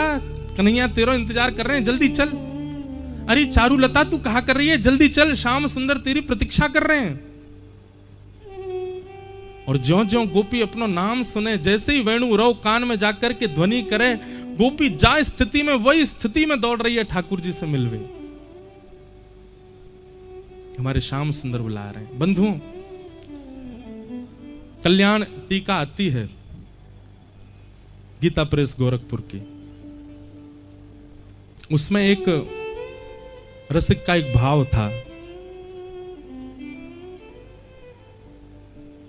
कन्हैया तेरो इंतजार कर रहे हैं, जल्दी चल। अरे चारुलता, तू कहा कर रही है, जल्दी चल, श्याम सुंदर तेरी प्रतीक्षा कर रहे हैं। और ज्यों ज्यों गोपी अपना नाम सुने, जैसे ही वेणु रव कान में जाकर के ध्वनि करे, गोपी जा स्थिति में वही स्थिति में दौड़ रही है ठाकुर जी से मिलवे। हमारे श्याम सुंदर बुला रहे हैं। बंधुओं, कल्याण टीका आती है गीता प्रेस गोरखपुर की, उसमें एक रसिक का एक भाव था,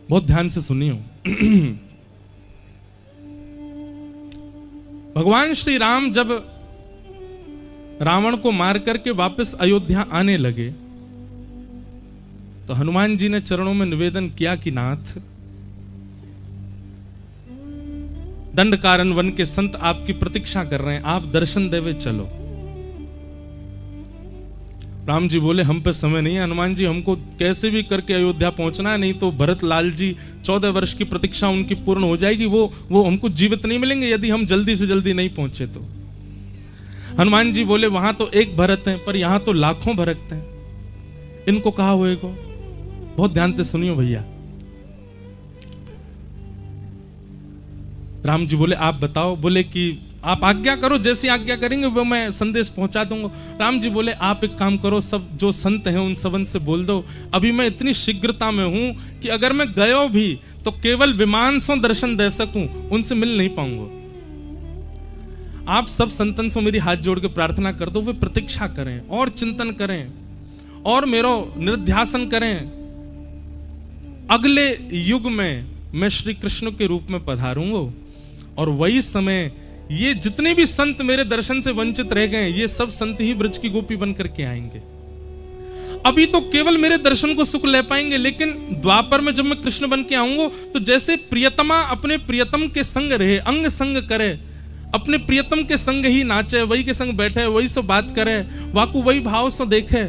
बहुत ध्यान से सुनियो। भगवान श्री राम जब रावण को मार करके वापस अयोध्या आने लगे, तो हनुमान जी ने चरणों में निवेदन किया कि नाथ, दंडकारन वन के संत आपकी प्रतीक्षा कर रहे हैं, आप दर्शन देवे चलो। राम जी बोले हम पे समय नहीं है हनुमान जी, हमको कैसे भी करके अयोध्या पहुंचना है, नहीं तो भरत लाल जी 14 वर्ष की प्रतीक्षा उनकी पूर्ण हो जाएगी, वो हमको जीवित नहीं मिलेंगे यदि हम जल्दी से जल्दी नहीं पहुंचे तो। हनुमान जी बोले वहां तो एक भरत है, पर यहां तो लाखों भरत हैं, इनको कहा होएगा। बहुत ध्यान से सुनियो भैया। राम जी बोले आप बताओ। बोले कि आप आज्ञा करो, जैसी आज्ञा करेंगे वो मैं संदेश पहुंचा दूंगा। राम जी बोले आप एक काम करो, सब जो संत हैं उन सबन से बोल दो, अभी मैं इतनी शीघ्रता में हूं कि अगर मैं गयो भी तो केवल विमान से दर्शन दे सकूं, उनसे मिल नहीं पाऊंगा। आप सब संतन से मेरी हाथ जोड़ के प्रार्थना कर दो, वे प्रतीक्षा करें और चिंतन करें और मेरो निर्ध्यासन करें। अगले युग में मैं श्री कृष्ण के रूप में पधारूंगा, और वही समय ये जितने भी संत मेरे दर्शन से वंचित रह गए, ये सब संत ही ब्रज की गोपी बन करके आएंगे। अभी तो केवल मेरे दर्शन को सुख ले पाएंगे, लेकिन द्वापर में जब मैं कृष्ण बन के आऊंगा, तो जैसे प्रियतमा अपने प्रियतम के संग रहे, अंग संग करे, अपने प्रियतम के संग ही नाचे, वही के संग बैठे, वही से बात करे, वाकु वही भाव से देखे,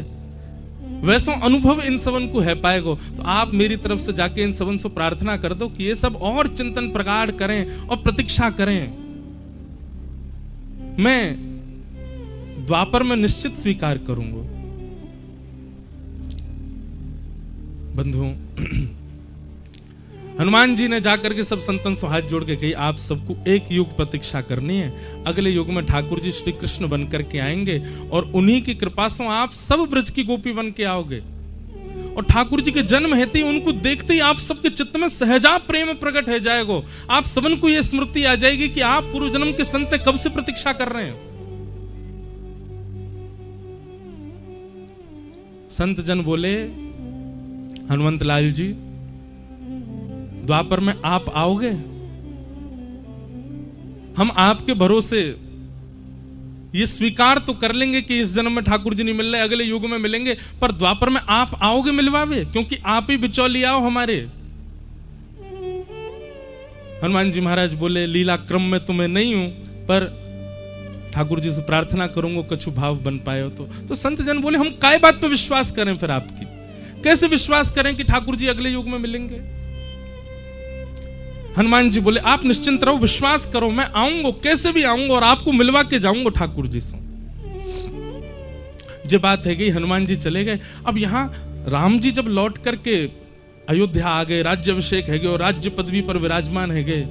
वैसा अनुभव इन सबन को है पाएगो। तो आप मेरी तरफ से जाके इन सबन से प्रार्थना कर दो कि ये सब और चिंतन प्रगाढ़ करें और प्रतीक्षा करें। मैं द्वापर में निश्चित स्वीकार करूंगा, बंधुओं, हनुमान जी ने जाकर के सब संतन से हाथ जोड़ के कही, आप सबको एक युग प्रतीक्षा करनी है। अगले युग में ठाकुर जी श्री कृष्ण बन करके आएंगे और उन्हीं की कृपा से आप सब ब्रज की गोपी बन के आओगे। और ठाकुर जी के जन्म हेतु उनको देखते ही आप सबके चित्त में सहजा प्रेम प्रकट हो जाएगा। आप सबन को यह स्मृति आ जाएगी कि आप पूर्व जन्म के संत कब से प्रतीक्षा कर रहे हैं। संत जन बोले, हनुमंत लाल जी, द्वापर में आप आओगे, हम आपके भरोसे ये स्वीकार तो कर लेंगे कि इस जन्म में ठाकुर जी नहीं मिल रहे, अगले युग में मिलेंगे, पर द्वापर में आप आओगे मिलवावे, क्योंकि आप ही बिचौलिया हो हमारे। हनुमान जी महाराज बोले, लीला क्रम में तो मैं नहीं हूं, पर ठाकुर जी से प्रार्थना करूंगा कछु भाव बन पाए तो संत जन बोले, हम काय बात पे विश्वास करें फिर आपकी, कैसे विश्वास करें कि ठाकुर जी अगले युग में मिलेंगे। हनुमान जी बोले, आप निश्चिंत रहो, विश्वास करो, मैं आऊंगा, कैसे भी आऊंगा और आपको मिलवा के जाऊंगा ठाकुर जी से। ये बात है गई, हनुमान जी चले गए। अब यहां राम जी जब लौट करके अयोध्या आ गए, राज्याभिषेक है गए और राज्य पदवी पर विराजमान है गए।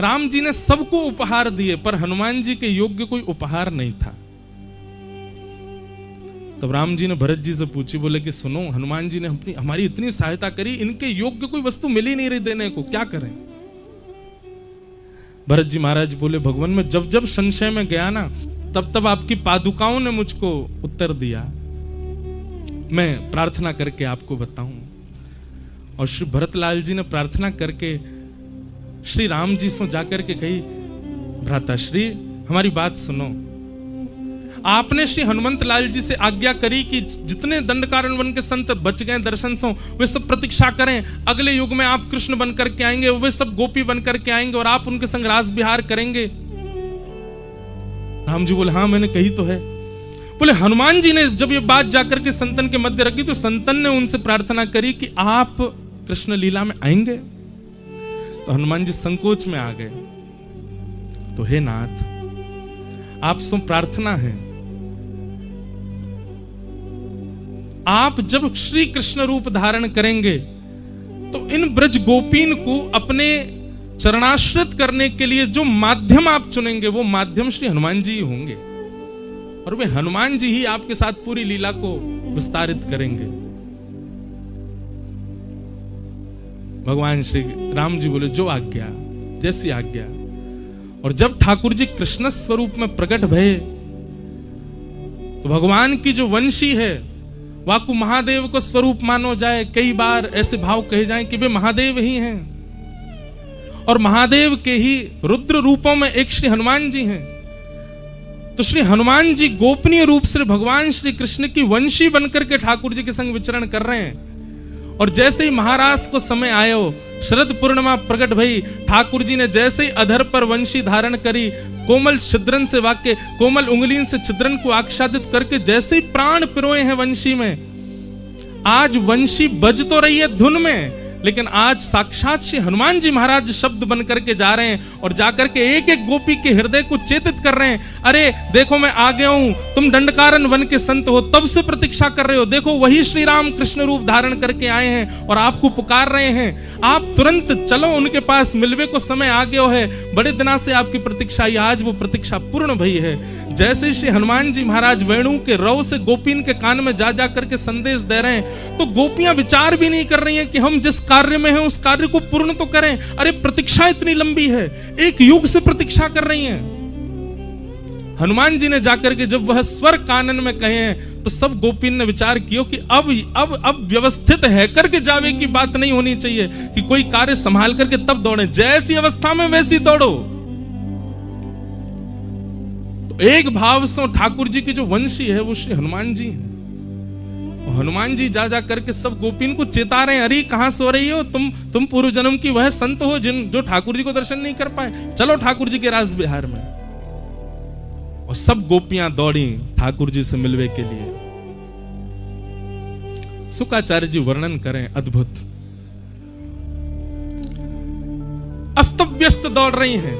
राम जी ने सबको उपहार दिए, पर हनुमान जी के योग्य कोई उपहार नहीं था। तब राम जी ने भरत जी से पूछी, बोले कि सुनो, हनुमान जी ने हमारी इतनी सहायता करी, इनके योग्य कोई वस्तु मिल ही नहीं रही देने को, क्या करें। भरत जी महाराज बोले, भगवान मैं जब जब संशय में गया ना, तब तब आपकी पादुकाओं ने मुझको उत्तर दिया, मैं प्रार्थना करके आपको बताऊं। और श्री भरतलाल जी ने प्रार्थना करके श्री राम जी से जाकर के कही, भ्राता श्री हमारी बात सुनो। आपने श्री हनुमंत लाल जी से आज्ञा करी कि जितने दंडकारण्य वन के संत बच गए दर्शन से, वे सब प्रतीक्षा करें, अगले युग में आप कृष्ण बन करके आएंगे, वे सब गोपी बन करके आएंगे और आप उनके संग रास विहार करेंगे। राम जी बोले, हाँ मैंने कही तो है। बोले, हनुमान जी ने जब ये बात जाकर के संतन के मध्य रखी तो संतन ने उनसे प्रार्थना करी कि आप कृष्ण लीला में आएंगे। तो हनुमान जी संकोच में आ गए। तो हे नाथ, आप सो प्रार्थना है, आप जब श्री कृष्ण रूप धारण करेंगे तो इन ब्रज गोपीन को अपने चरणाश्रित करने के लिए जो माध्यम आप चुनेंगे, वो माध्यम श्री हनुमान जी ही होंगे और वे हनुमान जी ही आपके साथ पूरी लीला को विस्तारित करेंगे। भगवान श्री राम जी बोले, जो आज्ञा, जैसी आज्ञा। और जब ठाकुर जी कृष्ण स्वरूप में प्रकट भये तो भगवान की जो वंशी है वाकु महादेव को स्वरूप मानो जाए। कई बार ऐसे भाव कहे जाएं कि वे महादेव ही हैं और महादेव के ही रुद्र रूपों में एक श्री हनुमान जी हैं। तो श्री हनुमान जी गोपनीय रूप से भगवान श्री कृष्ण की वंशी बनकर के ठाकुर जी के संग विचरण कर रहे हैं। और जैसे ही महाराज को समय आयो, शरद पूर्णिमा प्रकट भई, ठाकुर जी ने जैसे ही अधर पर वंशी धारण करी, कोमल छिद्रन से वाक्य कोमल उंगलियों से छिद्रन को आच्छादित करके जैसे ही प्राण पिरोए हैं वंशी में। आज वंशी बज तो रही है धुन में, लेकिन आज साक्षात श्री हनुमान जी महाराज शब्द बन करके जा रहे हैं और जाकर के एक एक गोपी के हृदय को चेतित कर रहे हैं। अरे देखो मैं आ गया हूं, तुम दंडकारन वन के संत हो, तब से प्रतीक्षा कर रहे हो, देखो वही श्री राम कृष्ण रूप धारण करके आए हैं और आपको पुकार रहे हैं। आप तुरंत चलो, उनके पास मिलवे को समय आ गया है, बड़े दिनों से आपकी प्रतीक्षा, आज वो प्रतीक्षा पूर्ण भई है। जैसे श्री हनुमान जी महाराज वेणु के रव से गोपीन के कान में जा जा करके संदेश दे रहे हैं, तो गोपियां विचार भी नहीं कर रही हैं कि हम जिस कार्य में हैं उस कार्य को पूर्ण तो करें। अरे प्रतीक्षा इतनी लंबी है, एक युग से प्रतीक्षा कर रही हैं। हनुमान जी ने जाकर के जब वह स्वर कानन में कहे हैं तो सब गोपीन ने विचार किया कि अब व्यवस्थित है करके जावे की बात नहीं होनी चाहिए कि कोई कार्य संभाल करके तब दौड़े, जैसी अवस्था में वैसी दौड़ो। तो एक भाव से ठाकुर जी की जो वंशी है वो श्री हनुमान जी है। हनुमान जी जा जा करके सब गोपीन को चेता रहे हैं, अरे कहां सो रही हो तुम पूर्व जन्म की वह संत हो जो ठाकुर जी को दर्शन नहीं कर पाए, चलो ठाकुर जी के राज विहार में। और सब गोपियां दौड़ी ठाकुर जी से मिलवे के लिए। शुकाचार्य जी वर्णन करें, अद्भुत, अस्त व्यस्त दौड़ रही हैं।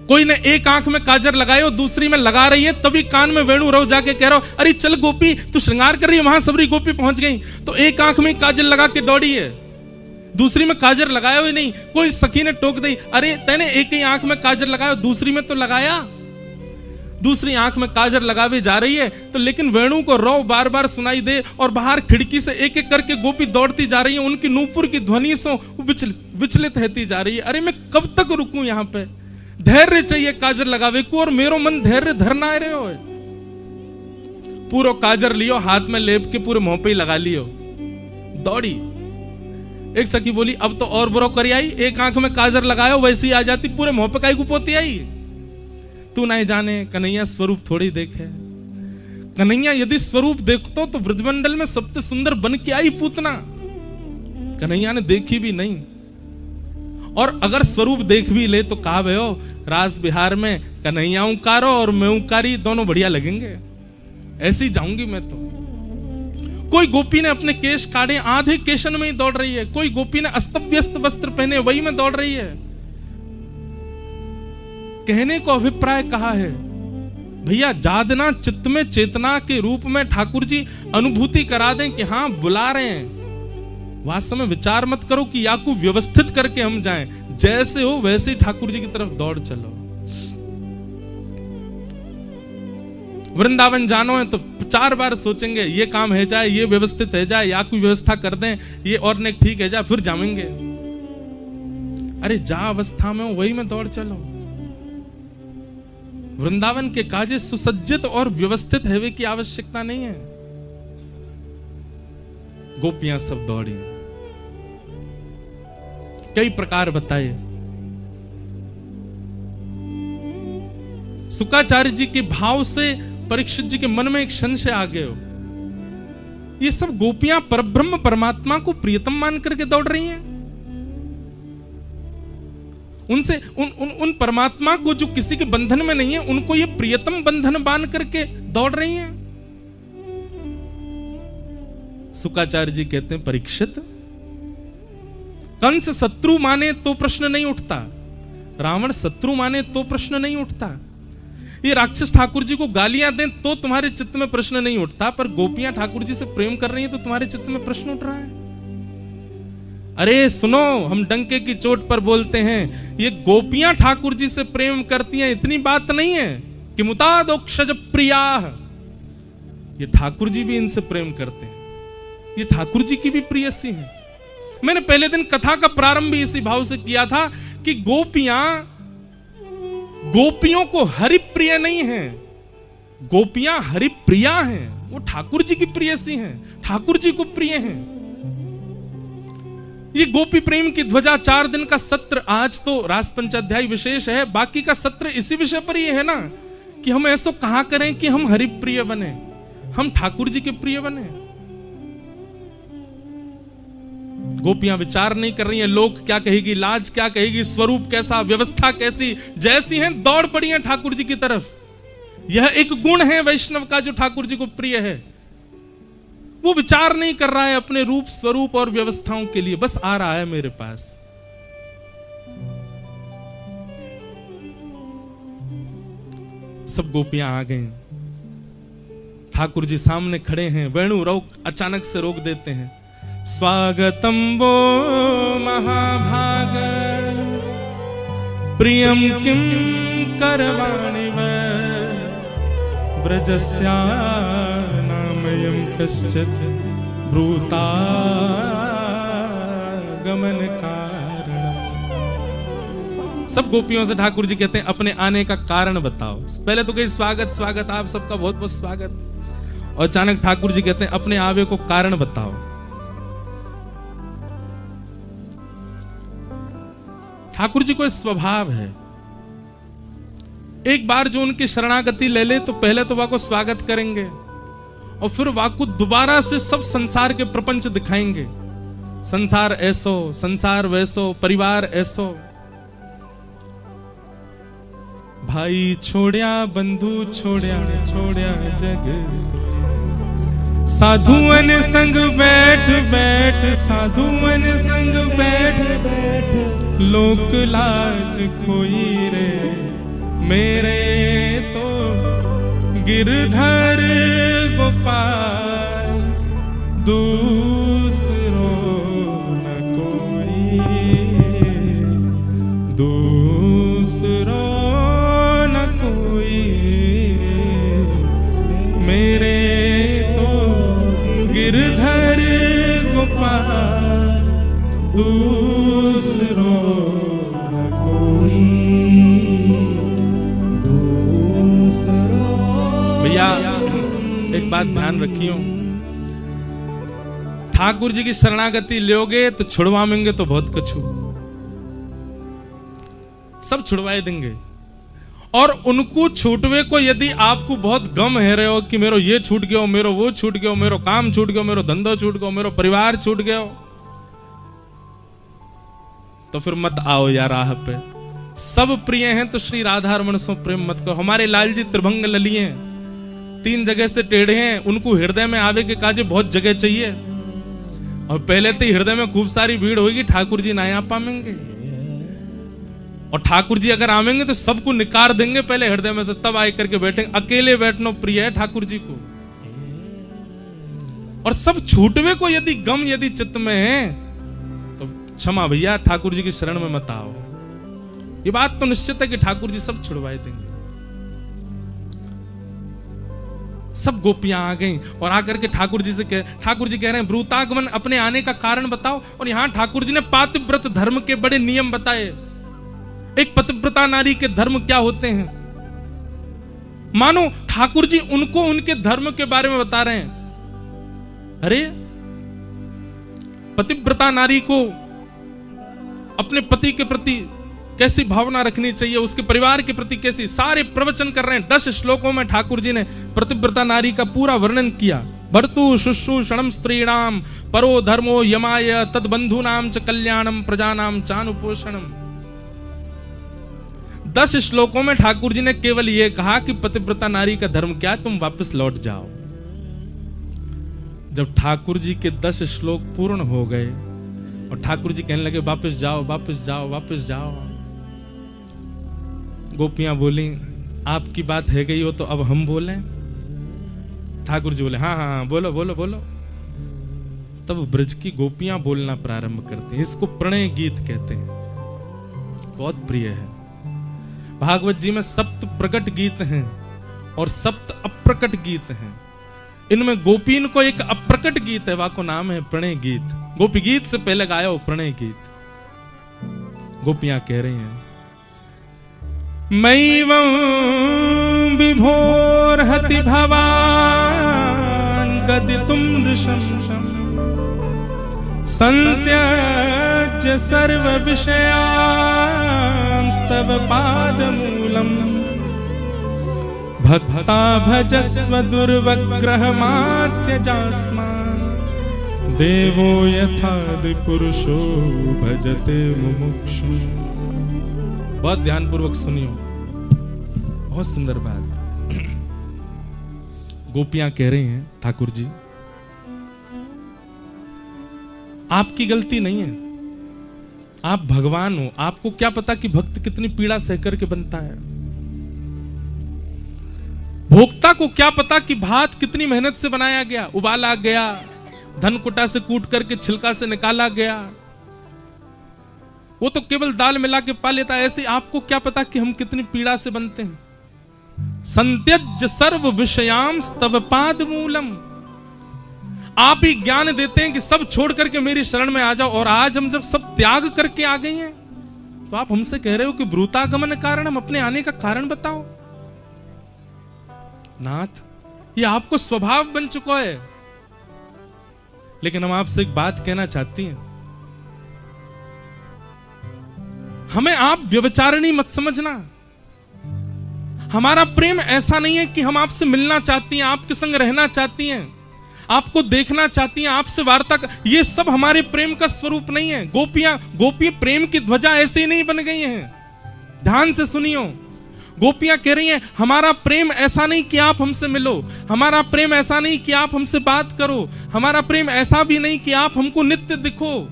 कोई ने एक आंख में काजर लगाए और दूसरी में लगा रही है, तभी कान में वेणु रहो जाके कह रहा हो, अरे चल गोपी तू श्रृंगार कर रही है, वहां सबरी गोपी पहुंच गई। तो एक आंख में काजल लगा के दौड़ी है, दूसरी में काजर लगाया हुआ नहीं। कोई सखी ने टोक दी, अरे तैने एक ही आंख में काजर लगाया, दूसरी में तो लगाया। दूसरी आंख में काजर लगावे जा रही है, तो लेकिन वेणु को रौ बार बार सुनाई दे और बाहर खिड़की से एक एक करके गोपी दौड़ती जा रही है, उनकी नूपुर की ध्वनि से विचलित रहती जा रही है। अरे मैं कब तक रुकूं यहाँ पे, धैर्य चाहिए काजर लगावे को, और मेरो मन धैर्य धरना रहे हो। पूरा काजर लियो, हाथ में लेप के पूरे मुंह पे ही लगा लियो, दौड़ी। एक सखी बोली अब तो और बुरा कर आई, एक आंख में काजर लगायो वैसे ही आ जाती, पूरे मुंह पे काई गुपोती आई। तू नहीं जाने कन्हैया स्वरूप थोड़ी देखे। कन्हैया यदि स्वरूप देखतो तो ब्रजमंडल में सबसे सुंदर बन के आई पूतना, कन्हैया ने देखी भी नहीं। और अगर स्वरूप देख भी ले तो कहा भयो रास बिहार में कन्हैया उकारो और मैं उकारी, दोनों बढ़िया लगेंगे, ऐसी जाऊंगी मैं तो। कोई गोपी ने अपने केश काटे, आधे केशन में ही दौड़ रही है। कोई गोपी ने अस्त व्यस्त वस्त्र पहने, वही में दौड़ रही है। कहने को अभिप्राय कहा है भैया, जादना चित्त में चेतना के रूप में ठाकुर जी अनुभूति करा दें कि हाँ बुला रहे हैं। वास्तव में विचार मत करो कि या को व्यवस्थित करके हम जाएं, जैसे हो वैसे ही ठाकुर जी की तरफ दौड़ चलो। वृंदावन जानो है तो 4 बार सोचेंगे ये काम है जाए, ये व्यवस्थित है जाए, या कोई व्यवस्था कर दें, ये और ने ठीक है जाए, फिर जाएंगे। अरे जा अवस्था में हो वही में दौड़ चलो। वृंदावन के काजे सुसज्जित और व्यवस्थित है की आवश्यकता नहीं है। गोपियां सब दौड़ी, कई प्रकार बताए। शुक्राचार्य जी के भाव से परीक्षित जी के मन में एक संशय आ गए हो, ये सब गोपियां परब्रह्म परमात्मा को प्रियतम मान करके दौड़ रही हैं। उनसे उन परमात्मा को जो किसी के बंधन में नहीं है, उनको ये प्रियतम बंधन बांध करके दौड़ रही हैं। शुक्राचार्य जी कहते हैं परीक्षित, कंस शत्रु माने तो प्रश्न नहीं उठता, रावण शत्रु माने तो प्रश्न नहीं उठता, ये राक्षस ठाकुर जी को गालियां दें तो तुम्हारे चित्त में प्रश्न नहीं उठता, पर गोपियां ठाकुर जी से प्रेम कर रही हैं तो तुम्हारे चित्त में प्रश्न उठ रहा है। अरे सुनो, हम डंके की चोट पर बोलते हैं, ये गोपियां ठाकुर जी से प्रेम करती हैं, इतनी बात नहीं है कि मुतादोक्षज प्रिया, ये ठाकुर जी भी इनसे प्रेम करते हैं, ये ठाकुर जी की भी प्रियसी हैं। मैंने पहले दिन कथा का प्रारंभ भी इसी भाव से किया था कि गोपियों को हरिप्रिय नहीं है, गोपियां हरिप्रिया हैं, वो ठाकुर जी की प्रियसी हैं, ठाकुर जी को प्रिय हैं। ये गोपी प्रेम की ध्वजा 4 दिन का सत्र, आज तो रास पंचाध्याय विशेष है, बाकी का सत्र इसी विषय पर ही है ना, कि हम ऐसा कहां करें कि हम हरिप्रिय बने, हम ठाकुर जी के प्रिय बने। गोपियां विचार नहीं कर रही हैं, लोग क्या कहेगी, लाज क्या कहेगी, स्वरूप कैसा, व्यवस्था कैसी, जैसी हैं दौड़ पड़ी हैं ठाकुर जी की तरफ। यह एक गुण है वैष्णव का जो ठाकुर जी को प्रिय है। वो विचार नहीं कर रहा है अपने रूप स्वरूप और व्यवस्थाओं के लिए, बस आ रहा है मेरे पास। सब गोपियां आ गई, ठाकुर जी सामने खड़े हैं, वेणु अचानक से रोक देते हैं। स्वागतम वो महाभाग प्रियम किम करवाणि ब्रजस्या नामयं कश्चित् ब्रूता गमन कारणम्। सब गोपियों से ठाकुर जी कहते हैं अपने आने का कारण बताओ। पहले तो कही स्वागत स्वागत, आप सबका बहुत बहुत स्वागत, और अचानक ठाकुर जी कहते हैं अपने आवे को कारण बताओ। ठाकुर जी को स्वभाव है, एक बार जो उनकी शरणागति ले ले तो पहले तो वाको स्वागत करेंगे और फिर वाको दोबारा से सब संसार के प्रपंच दिखाएंगे। संसार ऐसो, संसार वैसो, परिवार ऐसो, भाई छोड़या बंधु छोड़या छोड़या जग, साधुअन संग बैठ बैठ, साधुअन संग बैठ बैठ, लोक लाज खोई रे, मेरे तो गिरधर गोपाल दूसरो न कोई, दूसरो न कोई, मेरे तो गिरधर गोपाल दूसरो न कोई, दूसरो। भैया एक बात ध्यान रखियो, ठाकुर जी की शरणागति लोगे तो छुड़वाएंगे तो बहुत कछु, सब छुड़वाए देंगे। और उनको छूटवे को यदि आपको बहुत गम है रहे हो कि मेरो ये छूट गया, मेरो वो छूट गया, मेरो काम छूट गया, मेरो धंधो छूट गया, मेरो परिवार छूट गया, तो फिर मत आओ यार राह पे। सब प्रिय हैं तो श्री राधा रमण सो प्रेम मत करो। हमारे लाल जी त्रिभंग ललिए 3 जगह से टेढ़े हैं, उनको हृदय में आवे के काजे बहुत जगह चाहिए, और पहले तो हृदय में खूब सारी भीड़ होगी, ठाकुर जी ना आ पाएंगे। और ठाकुर जी अगर आवेंगे तो सबको निकार देंगे पहले हृदय में से, तब आए करके बैठेंगे। अकेले बैठना प्रिय है ठाकुर जी को। और सब छूटवे को यदि गम यदि चित्त में है तो क्षमा भैया, ठाकुर जी की शरण में मत आओ। ये बात तो निश्चित है कि ठाकुर जी सब छुड़वाए देंगे। सब गोपियां आ गईं और आकर के ठाकुर जी से ठाकुर जी कह रहे हैं ब्रूतागमन अपने आने का कारण बताओ। और यहां ठाकुर जी ने पातिव्रत धर्म के बड़े नियम बताए। एक पतिव्रता नारी के धर्म क्या होते हैं, मानो ठाकुर जी उनको उनके धर्म के बारे में बता रहे हैं। अरे पतिव्रता नारी को अपने पति के प्रति कैसी भावना रखनी चाहिए, उसके परिवार के प्रति कैसी, सारे प्रवचन कर रहे हैं। 10 श्लोकों में ठाकुर जी ने पतिव्रता नारी का पूरा वर्णन किया। भर्तु शुश्रूषणम स्त्रीणाम परो धर्मो यमाय तद बंधूनाम च कल्याणम प्रजानाम चानुपोषणम। 10 श्लोकों में ठाकुर जी ने केवल यह कहा कि पतिव्रता नारी का धर्म क्या है, तुम वापस लौट जाओ। जब ठाकुर जी के 10 श्लोक पूर्ण हो गए और ठाकुर जी कहने लगे वापस जाओ वापस जाओ वापस जाओ, गोपियां बोली आपकी बात है गई हो तो अब हम बोलें। ठाकुर जी बोले हाँ हाँ हाँ बोलो बोलो बोलो। तब ब्रज की गोपियां बोलना प्रारंभ करती हैं। इसको प्रणय गीत कहते हैं, बहुत प्रिय है। भागवत जी में 7 प्रकट गीत हैं और 7 अप्रकट गीत हैं। इनमें गोपीन को एक अप्रकट गीत है, वाको नाम है प्रणय गीत। गोपी गीत से पहले गाया हो प्रणय गीत। गोपियां कह रही हैं मैवं विभोर्हति भवान् गदितुं नृशंसम् संत्यज्य सर्व विषयांस्तव पादमूलम् भक्ता भजस्व दुर्वग्रहमात्यजास्मान् देवो यथादि पुरुषो भजते मुमुक्षु। बहुत ध्यानपूर्वक सुनियो, बहुत सुंदर बात। गोपियां कह रही हैं ठाकुर जी आपकी गलती नहीं है, आप भगवान हो, आपको क्या पता कि भक्त कितनी पीड़ा सहकर के बनता है। भोक्ता को क्या पता कि भात कितनी मेहनत से बनाया गया, उबाला गया, धनकुटा से कूट करके छिलका से निकाला गया, वो तो केवल दाल मिला के पा लेता है। ऐसे आपको क्या पता कि हम कितनी पीड़ा से बनते हैं। संत्यज्य सर्व विषयांस तव पाद मूलम। आप ही ज्ञान देते हैं कि सब छोड़ करके मेरी शरण में आ जाओ, और आज हम जब सब त्याग करके आ गए हैं तो आप हमसे कह रहे हो कि ब्रूतागमन कारण, हम अपने आने का कारण बताओ। नाथ ये आपको स्वभाव बन चुका है। लेकिन हम आपसे एक बात कहना चाहती हैं, हमें आप व्यभिचारिणी मत समझना। हमारा प्रेम ऐसा नहीं है कि हम आपसे मिलना चाहती हैं, आपके संग रहना चाहती हैं, आपको देखना चाहती हैं, आपसे वार्ता ये सब हमारे प्रेम का स्वरूप नहीं है। गोपी प्रेम की ध्वजा ऐसे ही नहीं बन गई हैं। ध्यान से सुनियो, गोपियां कह रही हैं हमारा प्रेम ऐसा नहीं कि आप हमसे मिलो, हमारा प्रेम ऐसा नहीं कि आप हमसे बात करो, हमारा प्रेम ऐसा भी नहीं कि आप हमको नित्य दिखो,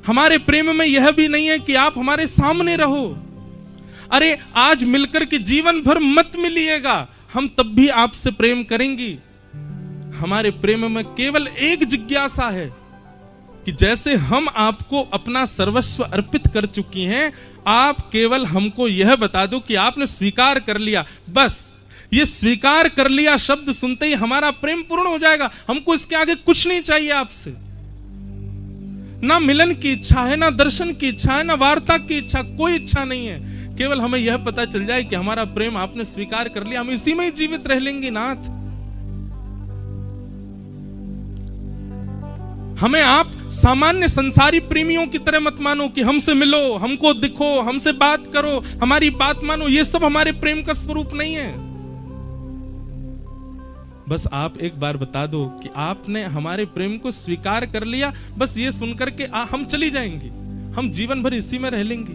हमारे प्रेम में यह भी नहीं है कि आप हमारे सामने रहो। अरे आज मिलकर के जीवन भर मत मिलिएगा, हम तब भी आपसे प्रेम करेंगी। हमारे प्रेम में केवल एक जिज्ञासा है कि जैसे हम आपको अपना सर्वस्व अर्पित कर चुकी हैं, आप केवल हमको यह बता दो कि आपने स्वीकार कर लिया। बस ये स्वीकार कर लिया शब्द सुनते ही हमारा प्रेम पूर्ण हो जाएगा। हमको इसके आगे कुछ नहीं चाहिए आपसे। ना मिलन की इच्छा है, ना दर्शन की इच्छा है, ना वार्ता की इच्छा, कोई इच्छा नहीं है। केवल हमें यह पता चल जाए कि हमारा प्रेम आपने स्वीकार कर लिया, हम इसी में ही जीवित रह लेंगे नाथ। हमें आप सामान्य संसारी प्रेमियों की तरह मत मानो कि हमसे मिलो, हमको दिखो, हमसे बात करो, हमारी बात मानो। ये सब हमारे प्रेम का स्वरूप नहीं है। बस आप एक बार बता दो कि आपने हमारे प्रेम को स्वीकार कर लिया। बस ये सुनकर के हम चली जाएंगे, हम जीवन भर इसी में रह लेंगे।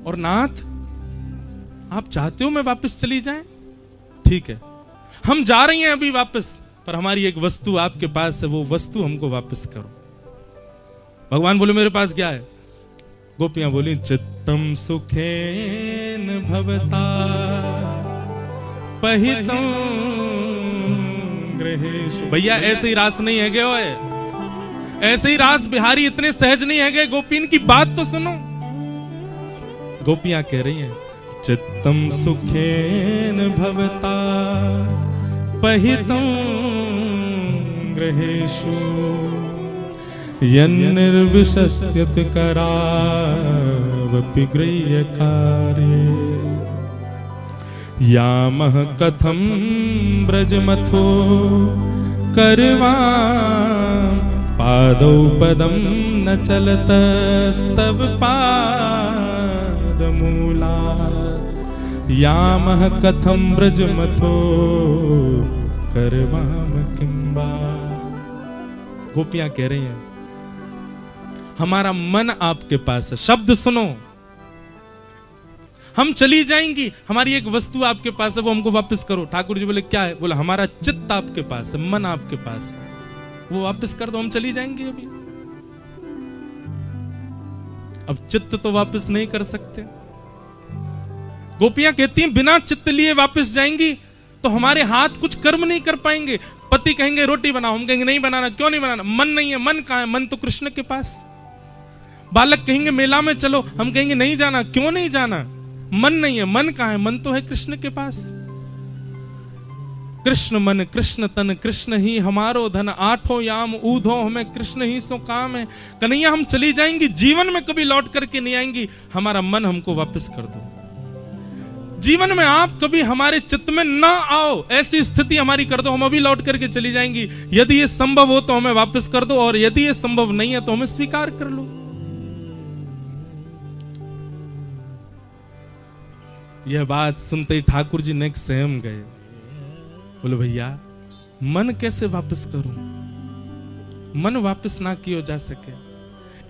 और नाथ, आप चाहते हो मैं वापस चली जाएं? ठीक है, हम जा रही हैं अभी वापस, पर हमारी एक वस्तु आपके पास है, वो वस्तु हमको वापस करो। भगवान बोले मेरे पास क्या है? गोपियां बोली चित्तम सुखेन भवता पहितम गृहेषु। भैया ऐसे ही रास नहीं है गए, ऐसे ही रास बिहारी इतने सहज नहीं है गए। गोपीन की बात तो सुनो। गोपियां कह रही हैं चित्तम सुखेन भवता पहितम गृहेषु यन्निर्विशस्यत करावपि गृह्यकार्ये यामः कथं ब्रजमथो करवा पादौ पदं न चलतस्तव पादमूलात् यामः कथं ब्रजमथो करवाम किंबा। गोपियां कह रही हैं हमारा मन आपके पास है। शब्द सुनो, हम चली जाएंगी, हमारी एक वस्तु आपके पास है, वो हमको वापस करो। ठाकुर जी बोले क्या है? बोले हमारा चित्त आपके पास है, मन आपके पास है, वो वापस कर दो, हम चली जाएंगे। अभी अब चित्त तो वापस नहीं कर सकते। गोपियां कहती हैं बिना चित्त लिए वापस जाएंगी तो हमारे हाथ कुछ कर्म नहीं कर पाएंगे। पति कहेंगे रोटी बनाओ, हम कहेंगे नहीं बनाना। क्यों नहीं बनाना? मन नहीं है। मन कहां है? मन तो कृष्ण के पास। बालक कहेंगे मेला में चलो, हम कहेंगे नहीं जाना। क्यों नहीं जाना? मन नहीं है। मन कहां है? मन तो है कृष्ण के पास। कृष्ण मन कृष्ण तन कृष्ण ही हमारो धन, आठों याम ऊधो हमें कृष्ण ही सो काम है। कन्हैया हम चली जाएंगी, जीवन में कभी लौट करके नहीं आएंगी। हमारा मन हमको वापस कर दो। जीवन में आप कभी हमारे चित्त में ना आओ, ऐसी स्थिति हमारी कर दो, हम अभी लौट करके चली जाएंगी। यदि ये संभव हो तो हमें वापस कर दो, और यदि ये संभव नहीं है तो हमें स्वीकार कर लो। यह बात सुनते ही ठाकुर जी नेक सहम गए। बोले भैया मन कैसे वापस करूं? मन वापस ना किया जा सके।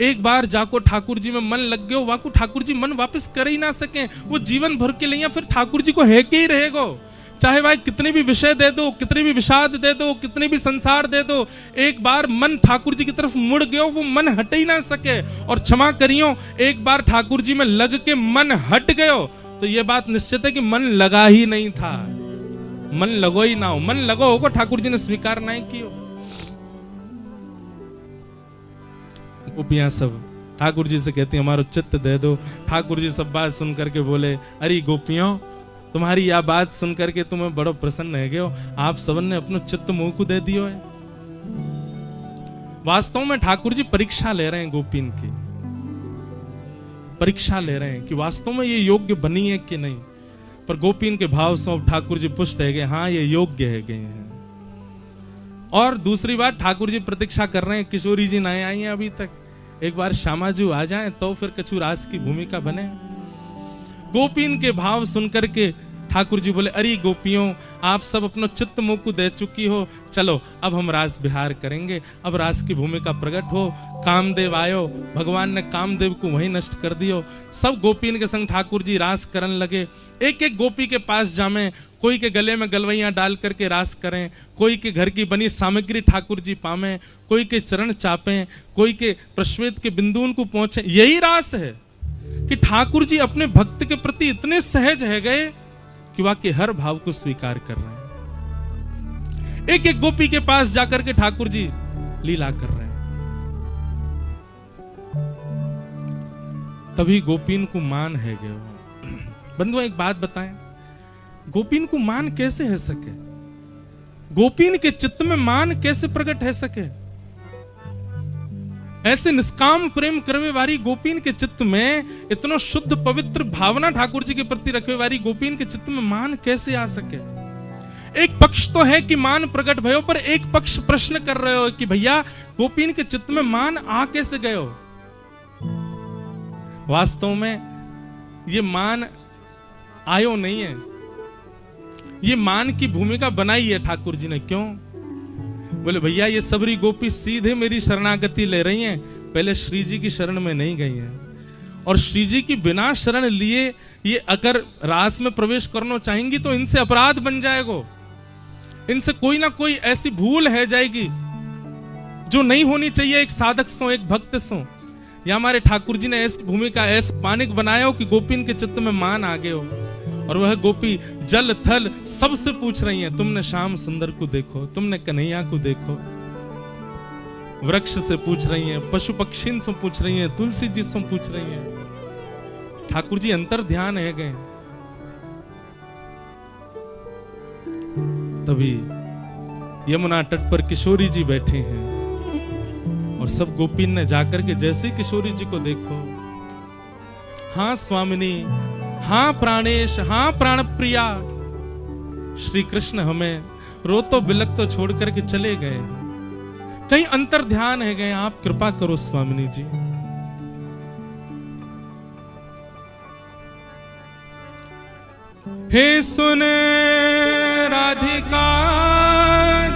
एक बार जाको ठाकुर जी में मन लग गयो, वाको ठाकुर जी मन वापस कर ही ना सके। वो जीवन भर के लिए फिर ठाकुर जी को है के ही रहेगो। चाहे भाई कितने भी विषय दे दो, कितने भी विषाद दे दो, कितने भी संसार दे दो, एक बार मन ठाकुर जी की तरफ मुड़ गयो, वो मन हट ही ना सके। और क्षमा करियो, एक बार ठाकुर जी में लग के मन हट गयो तो ये बात निश्चित है कि मन लगा ही नहीं था। मन लगो ही ना हो। मन लगो होगा, ठाकुर जी ने स्वीकार नहीं किया। गोपियां सब ठाकुर जी से कहती हमारा चित्त दे दो। ठाकुर जी सब बात सुन करके बोले अरे गोपियों, तुम्हारी यह बात सुन करके तुम्हें बड़ो प्रसन्न है गयो। आप सबन ने अपनो चित्त मुंह को दे दियो है। वास्तव में ठाकुर जी परीक्षा ले रहे हैं, गोपीन की परीक्षा ले रहे हैं कि वास्तव में ये योग्य बनी है कि नहीं। पर गोपीन के भाव से ठाकुर जी पुष्ट है गए, हाँ ये योग्य है गए हैं। और दूसरी बात, ठाकुर जी प्रतीक्षा कर रहे हैं, किशोरी जी नहीं आई हैं अभी तक। एक बार श्यामाजू आ जाएं तो फिर कछु रास की भूमिका बने। गोपीन के भाव सुनकर के ठाकुर जी बोले, अरे गोपियों, आप सब अपनो चित्त मोह को दे चुकी हो, चलो अब हम रास विहार करेंगे। अब रास की भूमिका प्रकट हो। कामदेव आयो, भगवान ने कामदेव को वहीं नष्ट कर दियो। सब गोपीन के संग ठाकुर जी रास करन लगे। एक एक गोपी के पास जामे, कोई के गले में गलवैयां डाल करके रास करें, कोई के घर की बनी सामग्री ठाकुर जी पामें, कोई के चरण चापें, कोई के प्रश्वेत के बिंदुन को पहुंचे। यही रास है कि ठाकुर जी अपने भक्त के प्रति इतने सहज है गए कि वाकई हर भाव को स्वीकार कर रहे हैं। एक एक गोपी के पास जाकर के ठाकुर जी लीला कर रहे हैं। तभी गोपीन को मान है गए। बंधुओं, एक बात बताएं, गोपीन को मान कैसे है सके? गोपीन के चित्त में मान कैसे प्रकट है सके? ऐसे निष्काम प्रेम करवे वाली गोपीन के चित्त में इतना शुद्ध पवित्र भावना ठाकुर जी के प्रति रखे वाली गोपीन के चित्त में मान कैसे आ सके? एक पक्ष तो है कि मान प्रकट भयो, पर एक पक्ष प्रश्न कर रहे हो कि भैया गोपीन के चित्त में मान आ कैसे गयो? वास्तव में ये मान आयो नहीं है, ये मान की भूमिका बनाई है ठाकुर जी ने। क्यों? बोले भैया ये सबरी गोपी सीधे मेरी शरणागति ले रही हैं, पहले श्री जी की शरण में नहीं गई हैं। और श्री जी की बिना शरण लिए ये अगर रास में प्रवेश करना चाहेंगी तो इनसे अपराध बन जाएगा, इनसे कोई ना कोई ऐसी भूल है जाएगी जो नहीं होनी चाहिए एक साधक सो, एक भक्त सो। या हमारे ठाकुर जी ने ऐसी भूमिका, ऐसा मानिक बनाया हो कि गोपीन के चित्त में मान आ गए हो। और वह गोपी जल थल सबसे पूछ रही हैं, तुमने श्याम सुंदर को देखो, तुमने कन्हैया को देखो। वृक्ष से पूछ रही हैं, पशु पक्षी से पूछ रही हैं, तुलसी जी से पूछ रही हैं। ठाकुर जी अंतर ध्यान है गए। तभी यमुना तट पर किशोरी जी बैठे हैं और सब गोपीन ने जाकर के जैसे किशोरी जी को देखो, हाँ स्वामिनी, हाँ प्राणेश, हाँ प्राण प्रिया, श्री कृष्ण हमें रोतो बिलक तो छोड़ करके चले गए, कहीं अंतर ध्यान है गए, आप कृपा करो स्वामिनी जी। हे सुन राधिका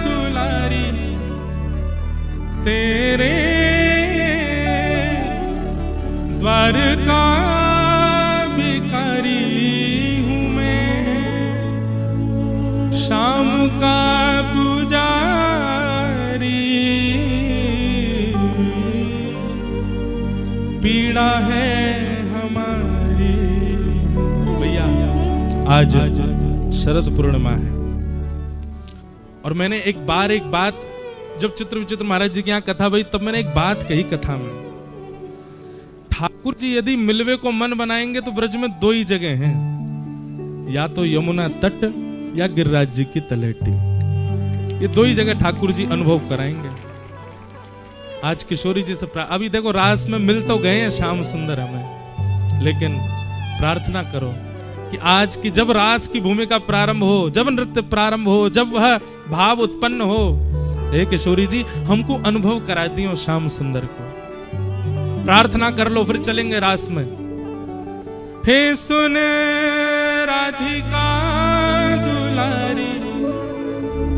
दुलारी, तेरे द्वारका भिखारी हूँ मैं, शाम का पुजारी, पीड़ा है हमारी। भैया आज शरद पूर्णिमा है और मैंने एक बात जब चित्र विचित्र महाराज जी की यहाँ कथा भई तब मैंने एक बात कही कथा में, ठाकुर जी यदि मिलवे को मन बनाएंगे तो ब्रज में दो ही जगह हैं, या तो यमुना तट या गिरिराज जी की तलहटी। ये दो ही जगह ठाकुर जी अनुभव कराएंगे। आज किशोरी जी से अभी देखो रास में मिल तो गए हैं श्याम सुंदर हमें, लेकिन प्रार्थना करो कि आज की जब रास की भूमिका प्रारंभ हो, जब नृत्य प्रारंभ हो, जब वह भाव उत्पन्न हो, हे किशोरी जी हमको अनुभव करा दियो श्याम सुंदर को। प्रार्थना कर लो, फिर चलेंगे रास में। हे सुन राधिका दुलारी,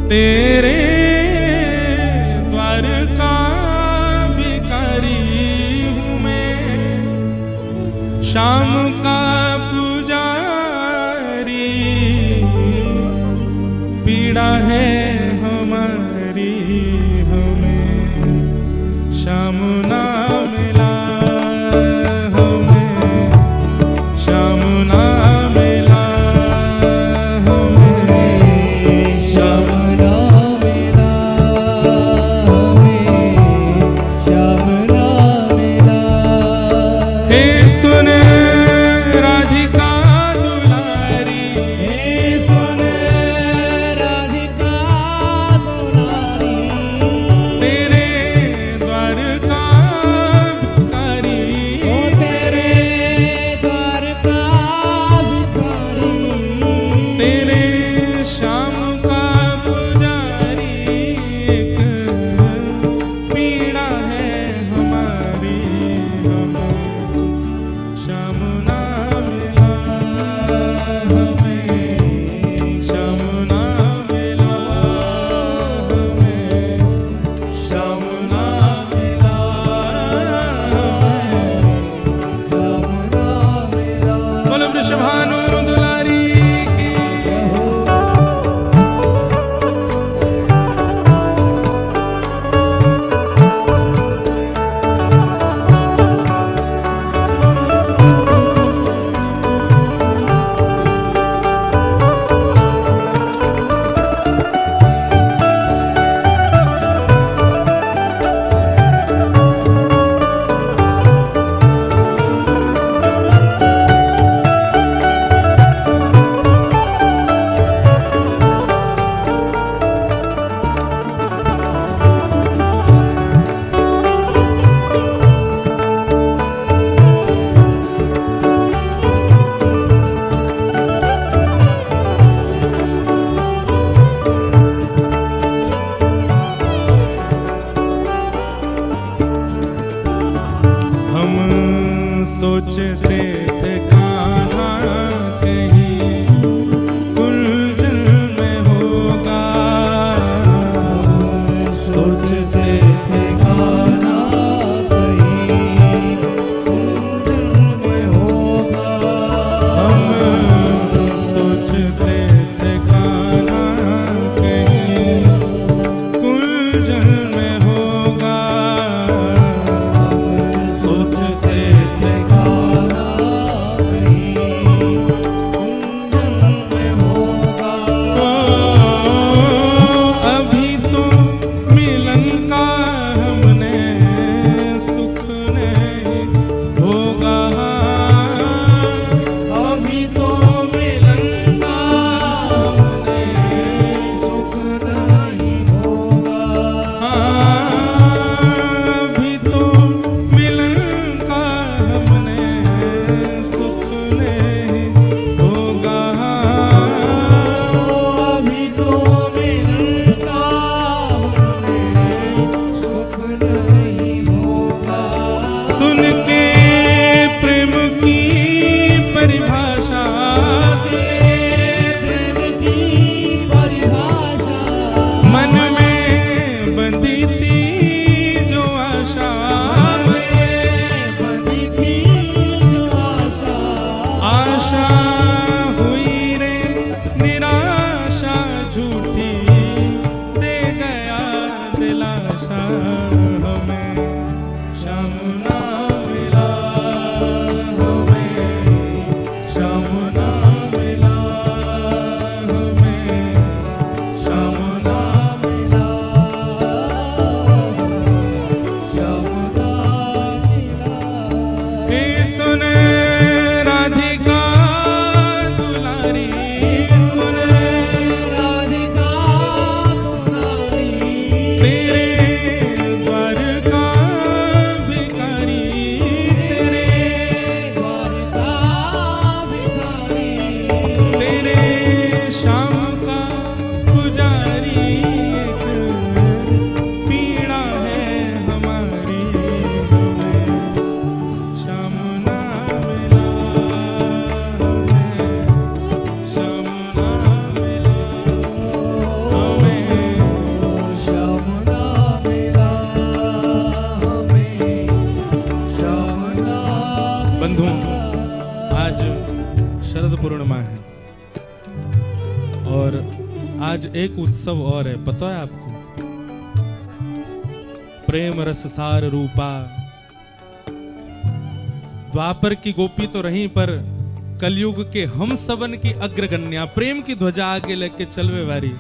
तेरे द्वार का भिखारी हूँ मैं, शाम का पुजारी, पीड़ा है हमारी, हमें श्याम ना मिला, हमें श्याम ना मिला, हमें श्याम ना मिला, हमें श्याम ना मिला। हे सुन राधिका दुलारी, हे सुन राधिका दुलारी, हमें श्याम ना मिला, हमें श्याम ना मिला, हमें श्याम ना मिला, श्याम ना मिला। हे सुने राधिका दुलारी, सुने राधिका दुलारी, तेरे द्वार का भिखारी, तेरे द्वार का भिखारी, तेरे श्याम का पुजारी, एक पीड़ा है हमारी, श्याम ना मिला, हमें श्याम ना मिला, हमें श्याम ना मिला, हमें श्याम ना। बंधुओं, आज शरद पूर्णिमा है और आज एक उत्सव और है, पता है आपको? प्रेम रस सार रूपा। द्वापर की गोपी तो रही, पर कलयुग के हम सबन की अग्रगण्या प्रेम की ध्वजा आगे लेके चलवे वारी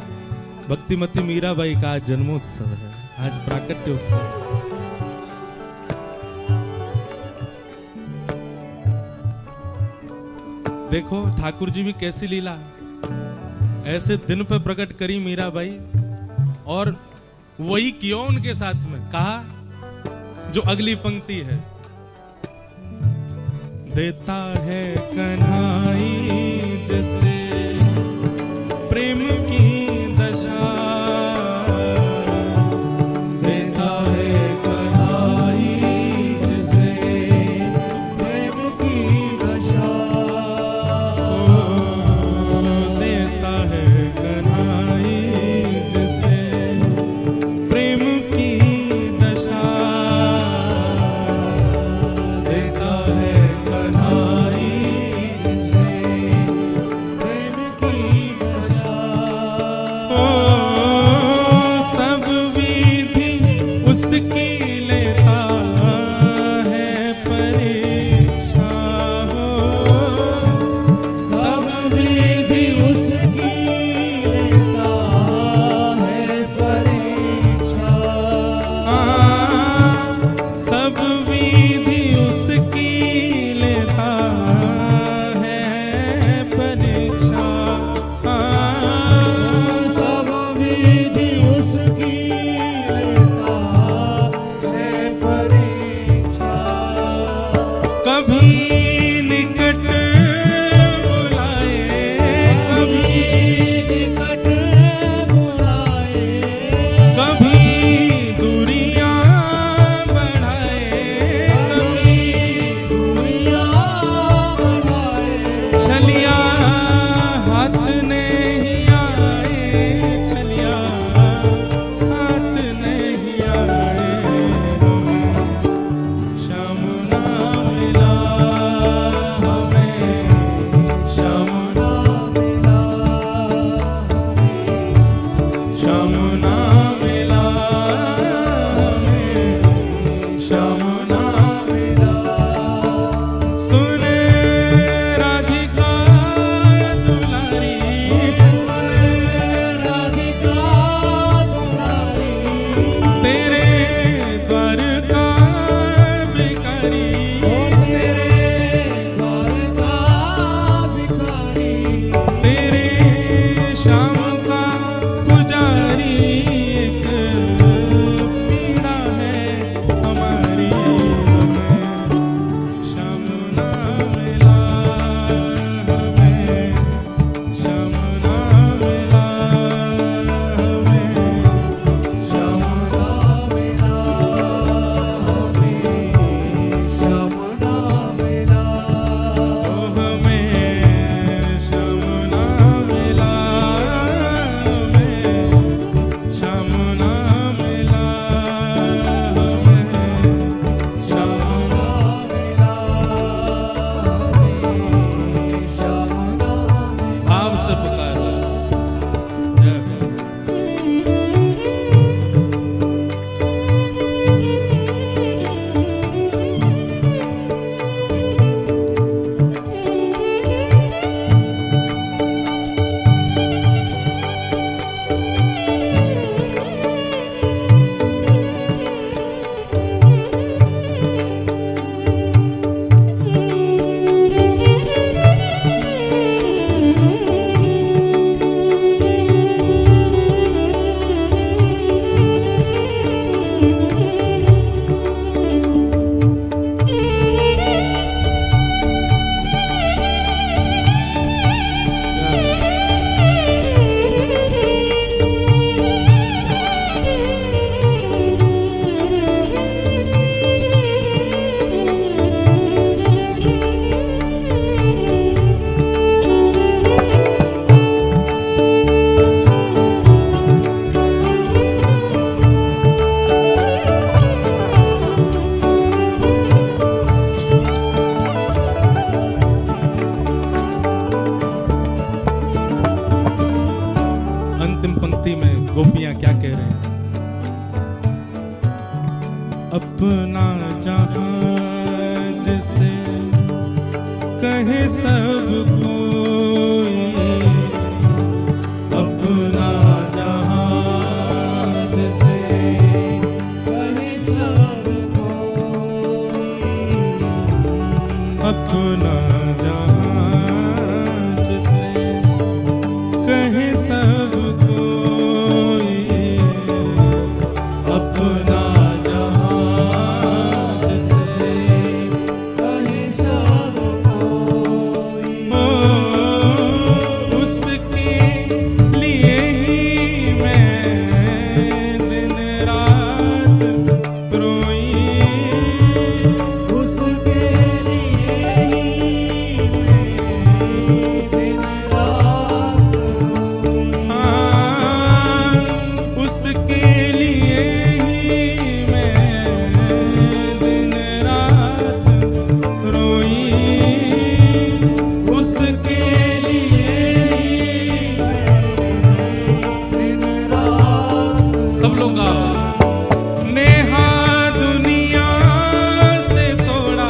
भक्तिमती मीराबाई का आज जन्मोत्सव है, आज प्राकट्य उत्सव है। देखो ठाकुर जी भी कैसी लीला, ऐसे दिन पे प्रकट करी मीराबाई और वही किया उनके साथ में, कहा जो अगली पंक्ति है, देता है कन्हाई जैसे प्रेम की दशा, देता है कन्हाई जैसे प्रेम की दशा, देता है कन्हाई जैसे प्रेम की दशा, देता है कन्हाई जैसे प्रेम की दशा। ओ सब विधि उसकी लेता है परीक्षा, हो सब विधि उसकी लेता है परीक्षा, सब विधि उसकी लेता है परीक्षा, सब विधि उसकी लेता है परीक्षा। कभी निकट बुलाए, कभी निकट बुलाए, कभी दूरियां बढ़ाए, कभी दूरियां बढ़ाए, छलिया हाथ नहीं आए, छलिया हाथ नहीं आए, श्याम ना मिला, हमें श्याम ना मिला, श्याम ना मिला, हमें श्याम ना मिला। सुने राधिका दुलारी, सुने राधिका दुलारी, तेरे द्वार का भिखारी, तेरे द्वार का भिखारी, तेरे श्याम का पुजारी, एक पीड़ा है हमारी, हमें श्याम ना मिला, हमें श्याम ना मिला, हमें श्याम ना मिला, हमें श्याम ना मिला, हमें श्याम ना मिला, हमें गोपियां क्या कह रहे हैं? अपना जहां जिसे कहे सब कोई, अपना जहां जिसे कहे सब कोई, अपना जहां जिसे कहे सब कोई, अपना जहां जिसे कहे सब कोई, उसके लिए ही मैं दिन रात रोई, उसके लिए ही मैं दिन रात रोई, हाँ, उसके लिए ही मैं दिन रात रोई, उसके लिए ही दिन रात सब लोग गाओ। नेहा दुनिया से तोड़ा,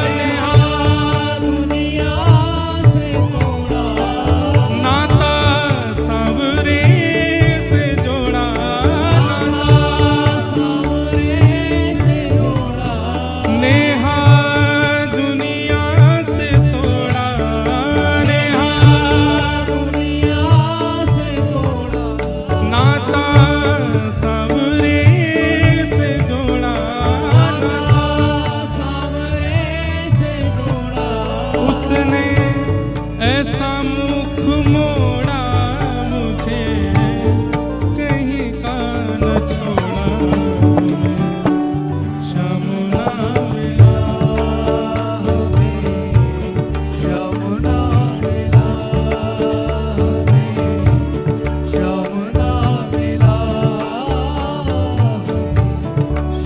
नेहा दुनिया से तोड़ा, नाता सांवरे से जोड़ा, सावरे से जोड़ा, नेहा दुनिया से तोड़ा, नेहा दुनिया से तोड़ा, नाता सांवरे से जोड़ा, सावरे से जोड़ा, उसने ऐसा मुख मोड़ा मुझे कहीं का न छोड़ा, श्याम ना मिला यमुना मिला यमुना मिला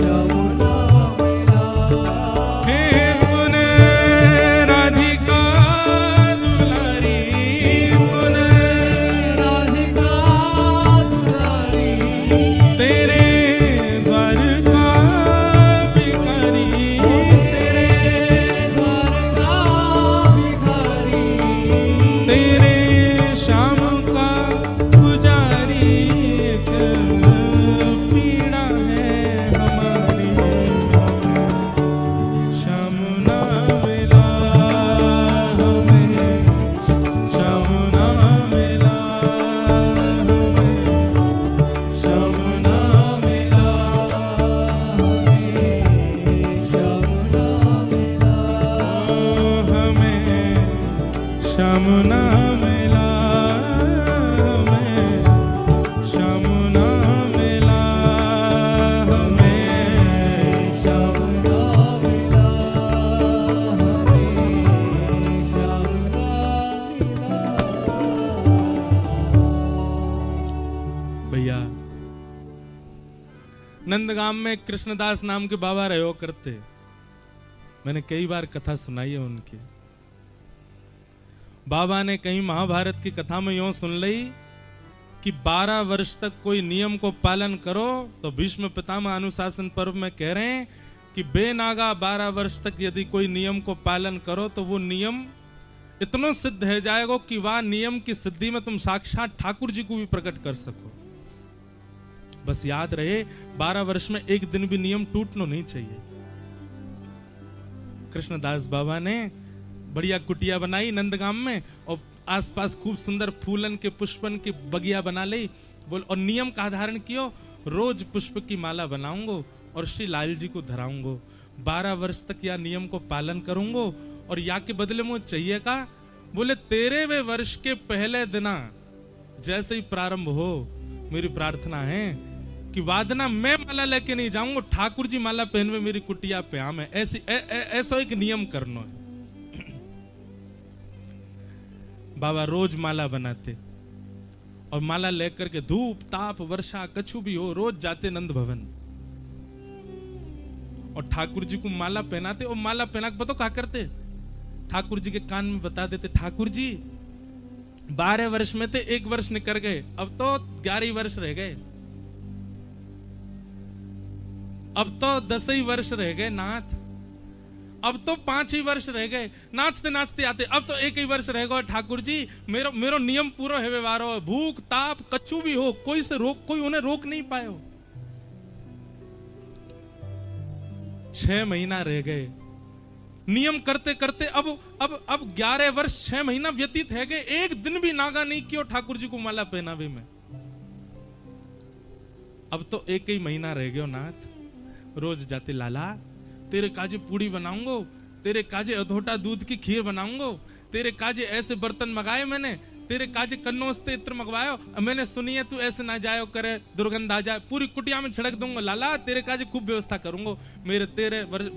यमुना मिला, हे सुन राधिका दुलारी, सुन राधिका दुलारी, तेरे द्वार का भिखारी, तेरे द्वार का भिखारी, तेरे श्याम का पुजारी, एक पीड़ा है हमारी, श्याम ना मिला हमें, श्याम ना मिला हमें, श्याम ना मिला हमें श्याम ना मिला, हमें, श्याम ना मिला हमें, श्याम ना मिला हमें, श्याम ना मिला, हमें श्याम ना मिला। भैया नंदगाम में कृष्णदास नाम के बाबा रहो करते, मैंने कई बार कथा सुनाई है उनकी। बाबा ने कहीं महाभारत की कथा में यूं सुन ली कि 12 वर्ष तक कोई नियम को पालन करो, तो भीष्म पितामह अनुशासन पर्व में कह रहे हैं कि बेनागा 12 वर्ष तक यदि कोई नियम को पालन करो तो वो नियम इतना सिद्ध है जाएगा कि वह नियम की सिद्धि में तुम साक्षात ठाकुर जी को भी प्रकट कर सको। बस याद रहे 12 वर्ष में एक दिन भी नियम टूटना नहीं चाहिए। कृष्णदास बाबा ने बढ़िया कुटिया बनाई नंदगाम में और आसपास खूब सुंदर फूलन के पुष्पन की बगिया बना ली, बोल और नियम का धारण कियो, रोज पुष्प की माला बनाऊंगो और श्री लाल जी को धराऊंगो, 12 वर्ष तक यह नियम को पालन करूंगो और या के बदले में चाहिए का, बोले 13वें वर्ष के पहले दिना जैसे ही प्रारंभ हो, मेरी प्रार्थना है कि वादना मैं माला लेके नहीं जाऊंगा, ठाकुर जी माला पहनवे मेरी कुटिया पे आम है, ऐसी ऐसा एक नियम करना है। बाबा रोज माला बनाते और माला लेकर के धूप ताप वर्षा कछु भी हो रोज जाते नंद भवन और ठाकुर जी को माला पहनाते और माला पहना के बताओ क्या करते, ठाकुर जी के कान में बता देते, ठाकुर जी 12 वर्ष में थे, 1 वर्ष निकल गए, अब तो 11 वर्ष रह गए, अब तो 10 ही वर्ष रह गए नाथ, अब तो 5 ही वर्ष रह गए, नाचते नाचते आते, अब तो 1 ही वर्ष रह गए। ठाकुर जी मेरो नियम पूरा है व्यवहार हो, भूख ताप कछु भी हो, कोई उन्हें रोक नहीं पाए। 6 महीना रह गए, नियम करते करते अब 11 वर्ष 6 महीना व्यतीत है गए, एक दिन भी नागा नहीं किया ठाकुर जी को माला पहनावे में। अब तो 1 ही महीना रह गयो नाथ, रोज जाते लाला तेरे काजे पूड़ी बनाऊंगो, तेरे काजे अधोटा दूध की खीर बनाऊंगो, तेरे काजे ऐसे बर्तन मंगाए मैंने, तेरे काजे कन्नौस्ते इत्र मंगवायो, मैंने सुनी है तू ऐसे ना जायो करे दुर्गंध आ जाए, पूरी कुटिया में छिड़क दूंगा लाला, तेरे काजे खूब व्यवस्था करूंगा, मेरे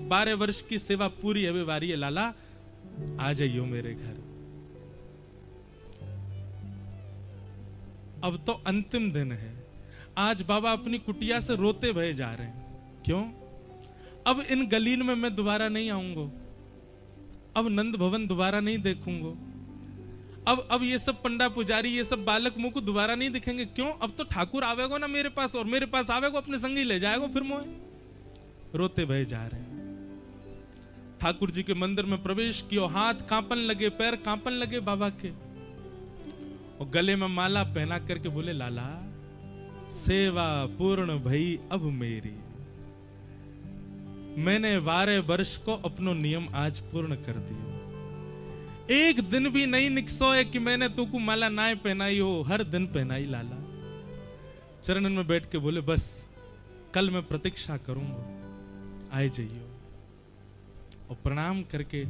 12 वर्ष की सेवा पूरी है बारी है लाला, आ जाइयो मेरे घर। अब तो अंतिम दिन है, आज बाबा अपनी कुटिया से रोते भये जा रहे हैं। क्यों? अब इन गलीन में मैं दोबारा नहीं आऊंगा, अब नंद भवन दोबारा नहीं देखूंगा, अब ये सब पंडा पुजारी ये सब बालक मुंह को दोबारा नहीं दिखेंगे। क्यों? अब तो ठाकुर आवेगो ना मेरे पास, और मेरे पास आवेगो अपने संगी ले जाएगो फिर मोए। रोते भये जा रहे हैं। ठाकुर जी के मंदिर में प्रवेश किया, हाथ कांपन लगे, पैर कांपन लगे बाबा के, और गले में माला पहना करके बोले लाला सेवा पूर्ण भई अब मेरी, मैंने 12 वर्ष को अपनो नियम आज पूर्ण कर दिया, एक दिन भी नहीं निकसो है कि मैंने तुको माला ना पहनाई हो, हर दिन पहनाई लाला। चरणन में बैठ के बोले बस कल मैं प्रतीक्षा करूंगा, आए जाइयो। और प्रणाम करके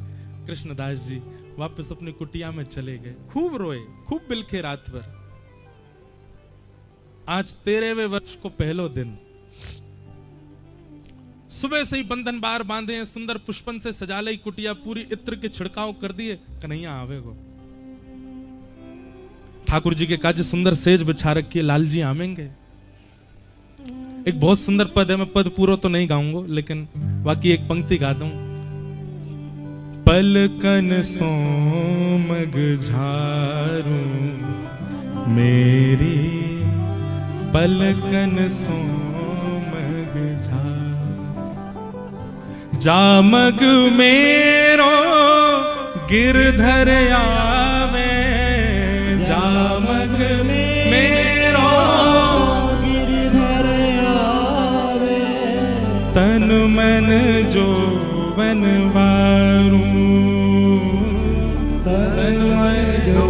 कृष्णदास जी वापस अपनी कुटिया में चले गए। खूब रोए, खूब बिलखे रात भर। आज 13वें वर्ष को पहलो दिन, सुबह से ही बंधन बार बांधे हैं, सुंदर पुष्पन से सजा ली कुटिया, पूरी इत्र के छिड़काव कर दिए, कन्हैया आवेगो। ठाकुर जी के काज सुंदर सेज बिछा रखी है, लाल जी आवेंगे। एक बहुत सुंदर पद है, मैं पद पूरा तो नहीं गाऊंगा लेकिन बाकी एक पंक्ति गाता हूं। पलकन सोमग झारू मेरी, पलकन सोमग झारू, जामग मेरो गिरधर आवे, जामग मेरो गिरधर आवे, तन मन जो बनवारू, तन मन जो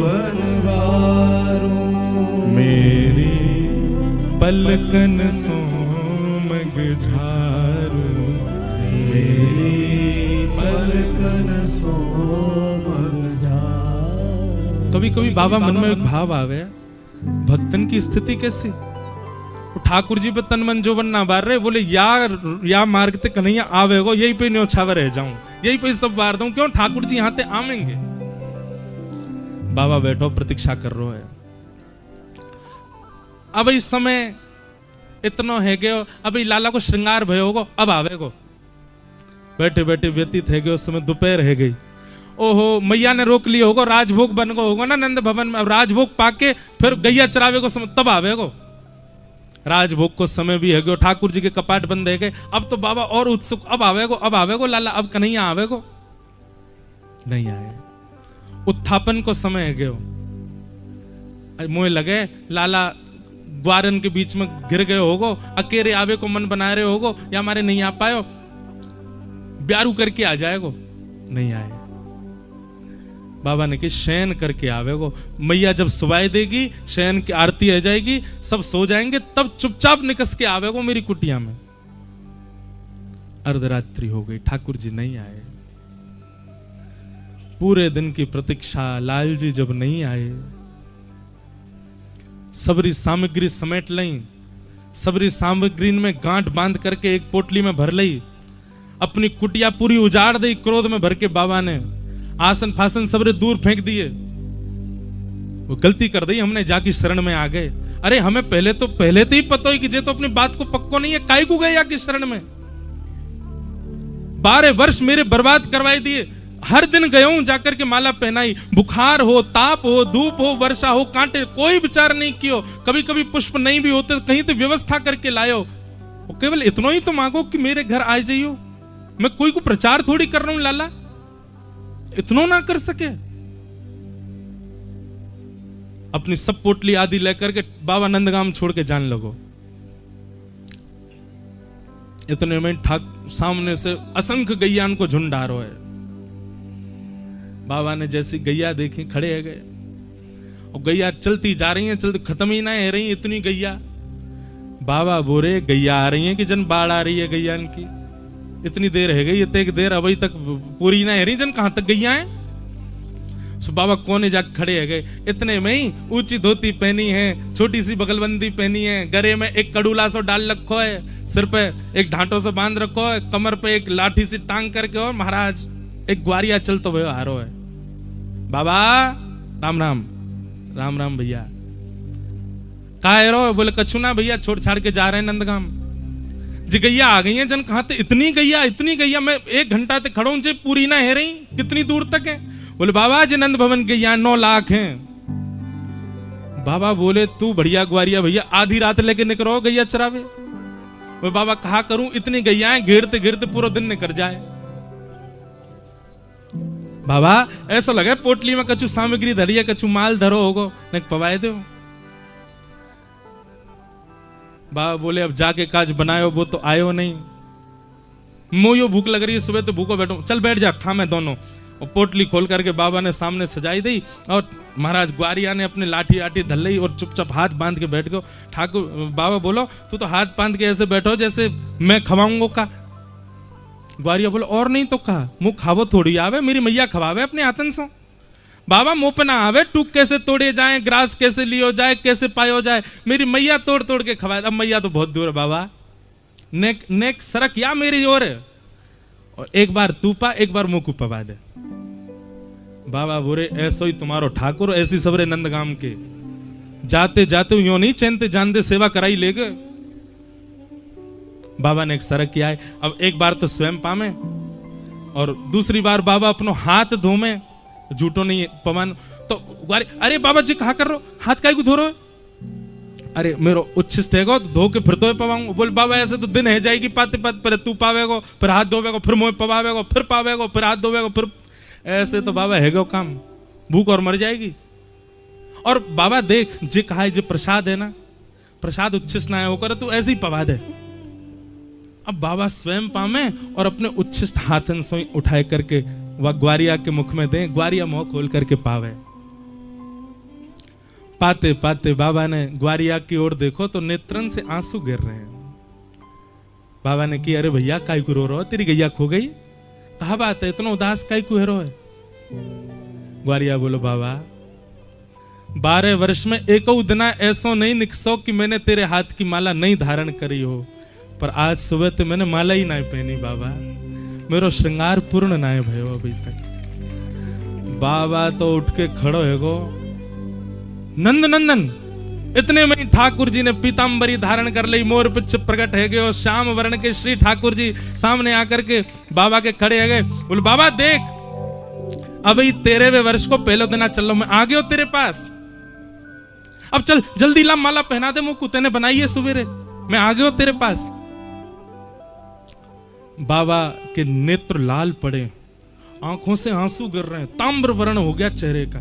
बनवारू, मेरी पलकन सोमग झारू, कभी कभी बाबा मन में एक भाव आवे, भक्तन की स्थिति कैसी, ठाकुर जी पे तन मन जो बनना बार रहे, बोले या मार्ग ते कन्हैया आवेगो, यही पे न्योछावा रह जाऊं, यही पे सब बार दूं, क्यों ठाकुर जी यहाँ ते आवेंगे। बाबा बैठो प्रतीक्षा कर रहे है। अब इस समय इतना है गयो, अब लाला को श्रृंगार भयो होगो, अब आवेगो। बैठे बैठे व्यतीत है गए, उस समय दोपहर है गई। ओहो मैया ने रोक लिया होगा, राजभोग बन गो होगा ना नंद भवन में, राजभोग पाके फिर गैया चरावे को समय तब आवेगो। राजभोग को समय भी है गयो, ठाकुर जी के कपाट बंद है गए, अब तो बाबा और उत्सुक, अब आवेगो लाला, अब कन्हैया आवेगो, नहीं आए। उत्थापन को समय है गयो, मोह लगे लाला ग्वारन के बीच में गिर गए होगो, अकेले आवे को मन बना रहे होगो, या हमारे नहीं आ पायो, ब्यारू करके आ जाएगो, नहीं आए। बाबा ने कि शयन करके आवेगो, मैया जब सुबाई देगी, शयन की आरती आ जाएगी, सब सो जाएंगे, तब चुपचाप निकस के आवेगो मेरी कुटिया में। अर्धरात्रि हो गई, ठाकुर जी नहीं आए। पूरे दिन की प्रतीक्षा, लाल जी जब नहीं आए, सबरी सामग्री समेट लई, सबरी सामग्री में गांठ बांध करके एक पोटली में भर लई, अपनी कुटिया पूरी उजाड़ दी, क्रोध में भर के बाबा ने आसन फासन सबरे दूर फेंक दिए। वो गलती कर दी हमने, जाकी शरण में आ गए। अरे हमें पहले तो ही पता ही कि जे तो अपनी बात को पक्को नहीं है, काई को गए जाकी शरण में। 12 वर्ष मेरे बर्बाद करवाए दिए, हर दिन गया हूं जाकर के माला पहनाई, बुखार हो, ताप हो, धूप हो, वर्षा हो, कांटे, कोई विचार नहीं कियो। कभी कभी पुष्प नहीं भी होते कहीं तो व्यवस्था करके लायो। केवल इतना ही तो मांगो कि मेरे घर आ जाइयो। मैं कोई को प्रचार थोड़ी कर रहा हूं लाला, इतना ना कर सके। अपनी सब पोटली आदि लेकर के बाबा नंदगाम छोड़ के जान लगो। इतने में सामने से असंख्य गैयान को झुंड आ रहा है। बाबा ने जैसी गैया देखी खड़े है गए, और गैया चलती जा रही है, चलती खत्म ही ना है रही इतनी गैया। बाबा बोरे गैया आ रही है कि जन बाढ़ आ रही है गैया इनकी, इतनी देर है गई, इतने देर अभी तक पूरी ना है रही, जन कहां तक गैया है। सो बाबा कोने जाके खड़े है गए। इतने में ही ऊंची धोती पहनी है, छोटी सी बगलबंदी पहनी है, गले में एक कड़ूला सो डाल रखो है, सिर पे एक ढांटो से बांध रखो है, कमर पे एक लाठी से टांग करके, और महाराज एक ग्वारिया चल तो भयो आ रहा है। बाबा राम राम। राम राम भैया। कहा रो? बोले कछु ना भैया, छोड़ छाड़ के जा रहे हैं नंदगाम जी। गैया आ गई हैं जन, कहां थे इतनी गैया, इतनी गैया, मैं 1 घंटा तक खड़ा हूं जी, पूरी ना है रही, कितनी दूर तक है? बोले बाबा जी नंद भवन गैया 9 लाख हैं। बाबा बोले तू बढ़िया ग्वारिया भैया, आधी रात लेके निकलो गैया चरावे। बोले बाबा कहा करूं, इतनी गैया घेरते घेरते पूरा दिन निकल जाए। बाबा ऐसा लगे पोटली में कछु सामग्री धरी है, कछु माल धरो होगो, नहीं पवाए दो। बाबा बोले अब जाके काज बनायो, वो तो आयो नहीं। मोयो भूख लग रही है, सुबह तो भूखो बैठो, चल बैठ जा, खा मैं दोनों। और पोटली खोल करके बाबा ने सामने सजाई दी, और महाराज ग्वारिया ने अपने लाठी आठी धल ली और चुपचाप हाथ बांध के बैठ गयो। ठाकुर बाबा बोलो तू तो हाथ बांध के ऐसे बैठो जैसे मैं खवाऊंगो का। ग्वारिया बोलो और नहीं तो कहा, मुंह खावो थोड़ी आवे, मेरी मैया खवावे अपने हाथन से। बाबा मुंह पे ना आवे, टूक कैसे तोड़े जाए, ग्रास कैसे लियो जाए, कैसे पायो जाए, मेरी मैया तोड़ तोड़ के खवाए। अब मैया तो बहुत दूर है बाबा, नेक नेक सरक या मेरी ओर, और एक बार तू पा, एक बार मुंह को पवा दे। बाबा बोरे ऐसो ही तुम्हारो ठाकुर, ऐसी सबरे नंदगाम के, जाते जाते यो नहीं चैनते जानते सेवा कराई ले गए। बाबा ने एक सरक किया है। अब एक बार तो स्वयं पामे, और दूसरी बार बाबा अपनो हाथ धोमे, झूठो नहीं पवन। तो अरे बाबा जी कहा कर रो, हाथ काहे को धो रो? अरे मेरो उच्छिष्ट है धो के फिर तो पवाऊंगा। बोल बाबा ऐसे तो दिन है जाएगी पाते पाते, पहले तू पावेगो, फिर हाथ धोवेगो, फिर मुंह पवावेगो, फिर पावेगो, फिर हाथ धोवेगो, फिर ऐसे तो बाबा है गो काम, भूख और मर जाएगी। और बाबा देख जे कहा है, जे प्रसाद है ना, प्रसाद उच्छिष्ट ना है वो कर, तू ऐसे ही पवा दे। अब बाबा स्वयं पामे और अपने उच्छिष्ट हाथन से उठाए करके वह ग्वारिया के मुख में दे, ग्वारिया मुंह खोल करके पावे। पाते पाते बाबा ने ग्वारिया की ओर देखो तो नेत्रन से आंसू गिर रहे हैं। बाबा ने कहा अरे भैया काई को रो रहे हो, तेरी गैया खो गई? कहा बात है, इतना उदास काई को रो है? ग्वारिया बोलो बाबा 12 वर्ष में एक दिना ऐसा नहीं निकसो कि मैंने तेरे हाथ की माला नहीं धारण करी हो, पर आज सुबह तो मैंने माला ही नहीं पहनी बाबा, मेरो श्रृंगार पूर्ण ना भयो अभी तक। बाबा तो उठ के खड़ो है गो, नंद नंदन। इतने में ठाकुर जी ने पीतांबरी धारण कर ली, मोर पिछ प्रकट है गए, और श्याम वर्ण के श्री ठाकुर जी सामने आकर के बाबा के खड़े है गए। बोले बाबा देख अभी 13वें वर्ष को पहले दिन चल लो, मैं आ गया तेरे पास, अब चल जल्दी ला माला पहना दे, मुंह कुत्ते ने बनाई है सवेरे, मैं आ गया तेरे पास। बाबा के नेत्र लाल पड़े, आंखों से आंसू गिर रहे हैं, ताम्र वर्ण हो गया चेहरे का।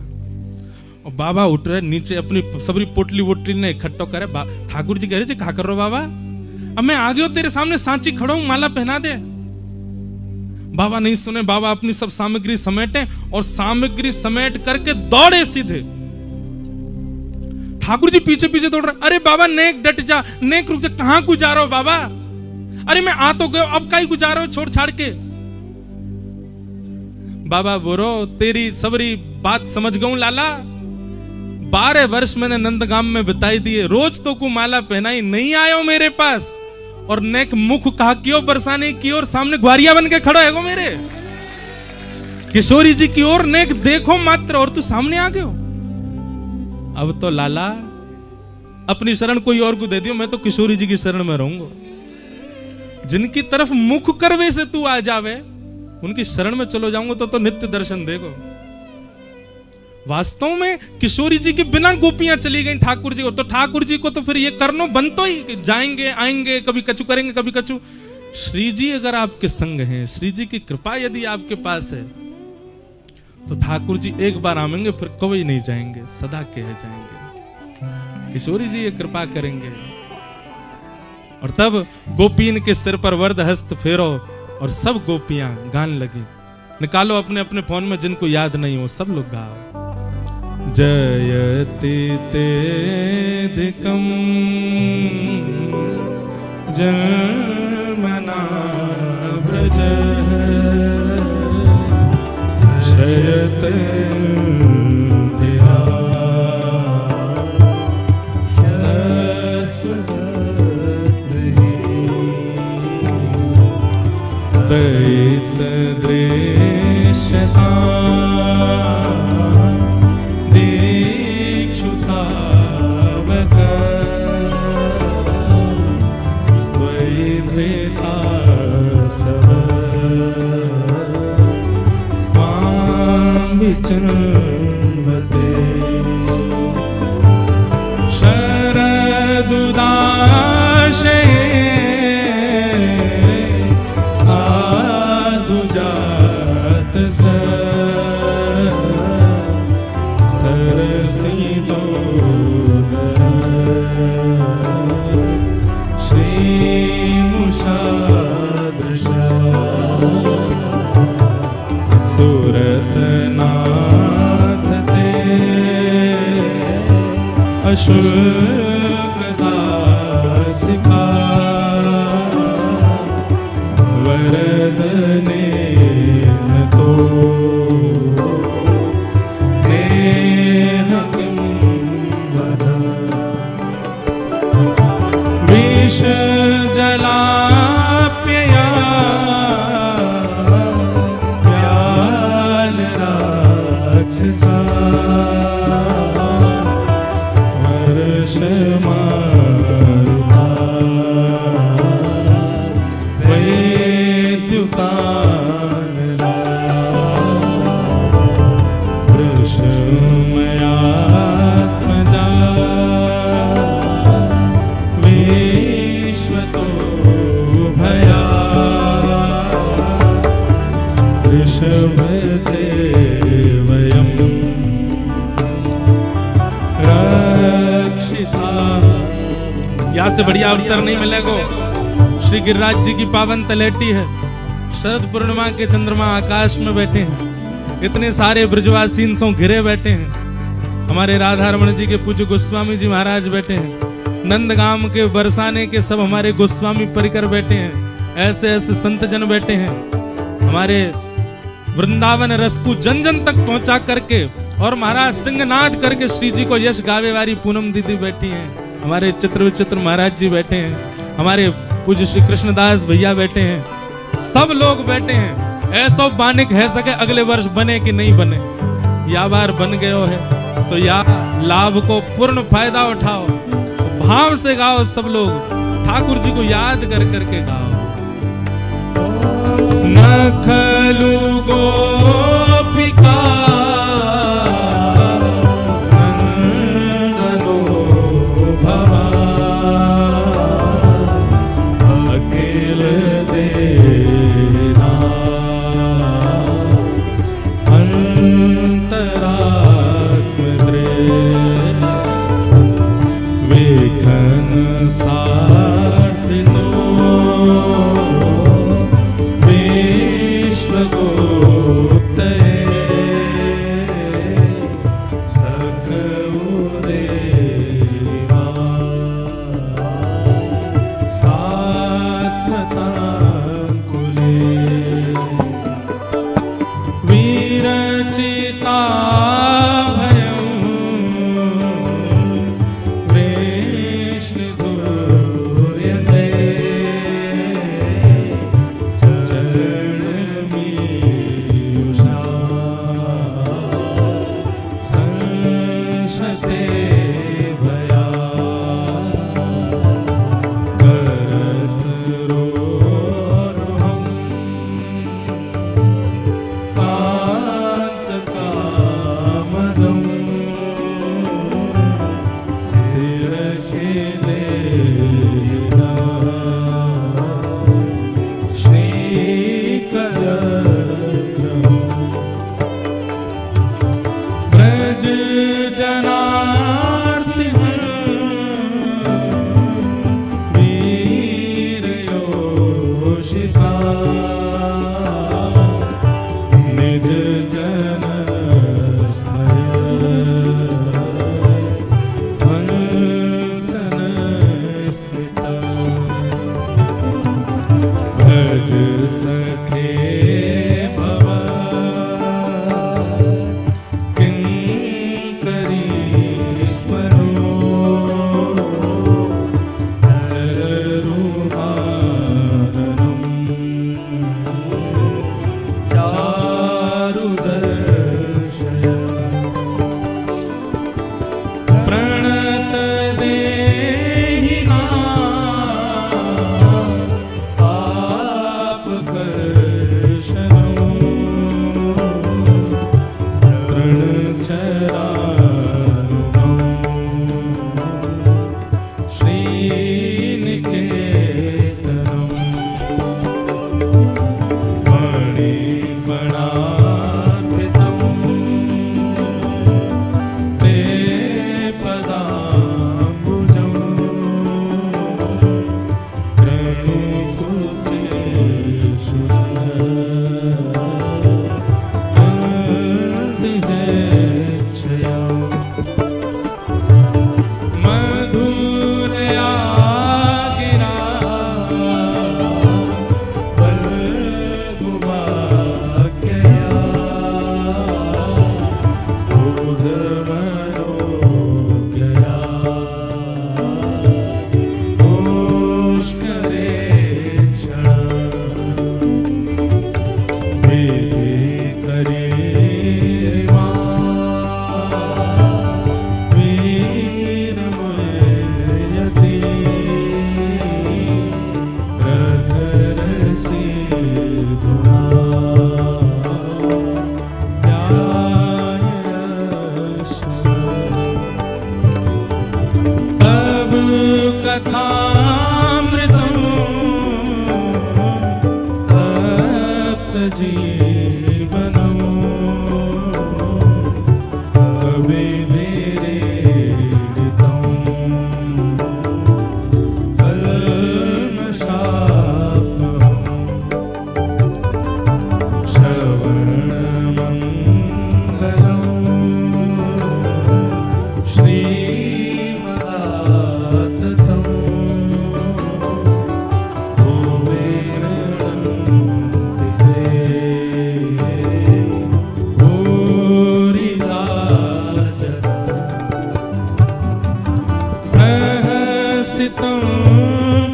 और बाबा उठ रहे नीचे, अपनी सबरी पोटली वोटली ने इकट्ठा करे। ठाकुर जी कह रहे कहा कर रहे हो बाबा? अब मैं आ गया तेरे सामने, सांची खड़ा हूं, माला पहना दे। बाबा नहीं सुने, बाबा अपनी सब सामग्री समेटे, और सामग्री समेट करके दौड़े सीधे। ठाकुर जी पीछे पीछे दौड़ रहे, अरे बाबा नेक डट जा, नेक रुक जा, कहां को जा रहे हो बाबा? अरे मैं आ तो गया, अब काई को जा रहे हो छोड़ छाड़ के? बाबा बोलो तेरी सबरी बात समझ गऊं लाला, 12 वर्ष मैंने नंदगाम में बिताई दिए, रोज तो को माला पहनाई, नहीं आयो मेरे पास, और नेक मुख कहा क्यों बरसाने की ओर सामने ग्वारिया बन के खड़ा है गो मेरे किशोरी जी की ओर, नेक देखो मात्र, और तू सामने आ गयो। अब तो लाला अपनी शरण कोई और को दे दियो, मैं तो किशोरी जी की शरण में रहूंगा। जिनकी तरफ मुख करवे से तू आ जावे उनकी शरण में चलो जाऊंगा तो नित्य दर्शन देखो। वास्तव में किशोरी जी के बिना गोपियां चली गई ठाकुर जी को, तो ठाकुर जी को तो फिर ये करनो बनतो ही कि जाएंगे आएंगे, कभी कछु करेंगे कभी कछु। श्री जी अगर आपके संग हैं, श्री जी की कृपा यदि आपके पास है, तो ठाकुर जी एक बार आवेंगे फिर कभी नहीं जाएंगे, सदा कह जाएंगे। किशोरी जी ये कृपा करेंगे। और तब गोपीन के सिर पर वरद हस्त फेरो और सब गोपियां गान लगी। निकालो अपने अपने फोन में जिनको याद नहीं हो, सब लोग गाओ। जयति तेधिकं जन्मना व्रज शयते धिया दैत दृश्यता दीक्षुतावक स्त्वैधृता सह स्वां विचिन्वते शरदुदाशये सरसी जोदर श्रीमुषादृश सुरतनाथ ते अशुल्कता सिखा वरदने तो विष जलाप्यया व्याल राक्षसा वर्ष मारुता वैद्युकानला वृषमयात्मजा विश्वतो भया ऋषभते वयं रक्षिता। यहाँ से बढ़िया अवसर नहीं मिलेगा। श्री गिरिराज जी की पावन तलेटी है। शरद पूर्णिमा के चंद्रमा आकाश में बैठे हैं, इतने सारे ब्रजवासी सो घिरे बैठे हैं। हमारे राधा रमण जी के पूज्य गोस्वामी जी महाराज बैठे हैं, नंदगाम के बरसाने के सब हमारे गोस्वामी परिकर बैठे हैं, ऐसे ऐसे संत जन बैठे हैं। हमारे वृंदावन रस को जन जन तक पहुंचा करके और महाराज सिंहनाद करके श्री जी को यश गावे वाली पूनम दीदी बैठी हैं, हमारे चित्र विचित्र महाराज जी बैठे हैं, हमारे पूज्य श्री कृष्णदास भैया बैठे हैं, सब लोग बैठे हैं। ऐसा बानिक है सके अगले वर्ष बने कि नहीं बने, या बार बन गए है तो या लाभ को पूर्ण फायदा उठाओ, भाव से गाओ। सब लोग ठाकुर जी को याद कर करके गाओ। न खलु गोपिका नंदनो भवा अखिल देना अंतरात्मद्रे वेखन सार्थिनो विश्वगुप्त सखे भव किंकरी स्मरो जलरूहारणम् चारुदर्शय प्रणतदेहिना पापकर्षणम् रणचरानुगम् श्रीनिकेतनम् फणिफणार्पितम् ते पदाम्बुजम् कृणुसुतेषु वन्दिहेच्छया मधुरया गिरा वल्गुवाक्यया बोधमनोज्ञया पुष्करेक्षणा वेदे करे मा वीरमयति रथरसि धुना तब कथामृतम् तप्त जीवनम् कविभिरीडितम् कल्मषापहम् श्रवणमङ्गलम् श्रीमदाततम् प्रहसितं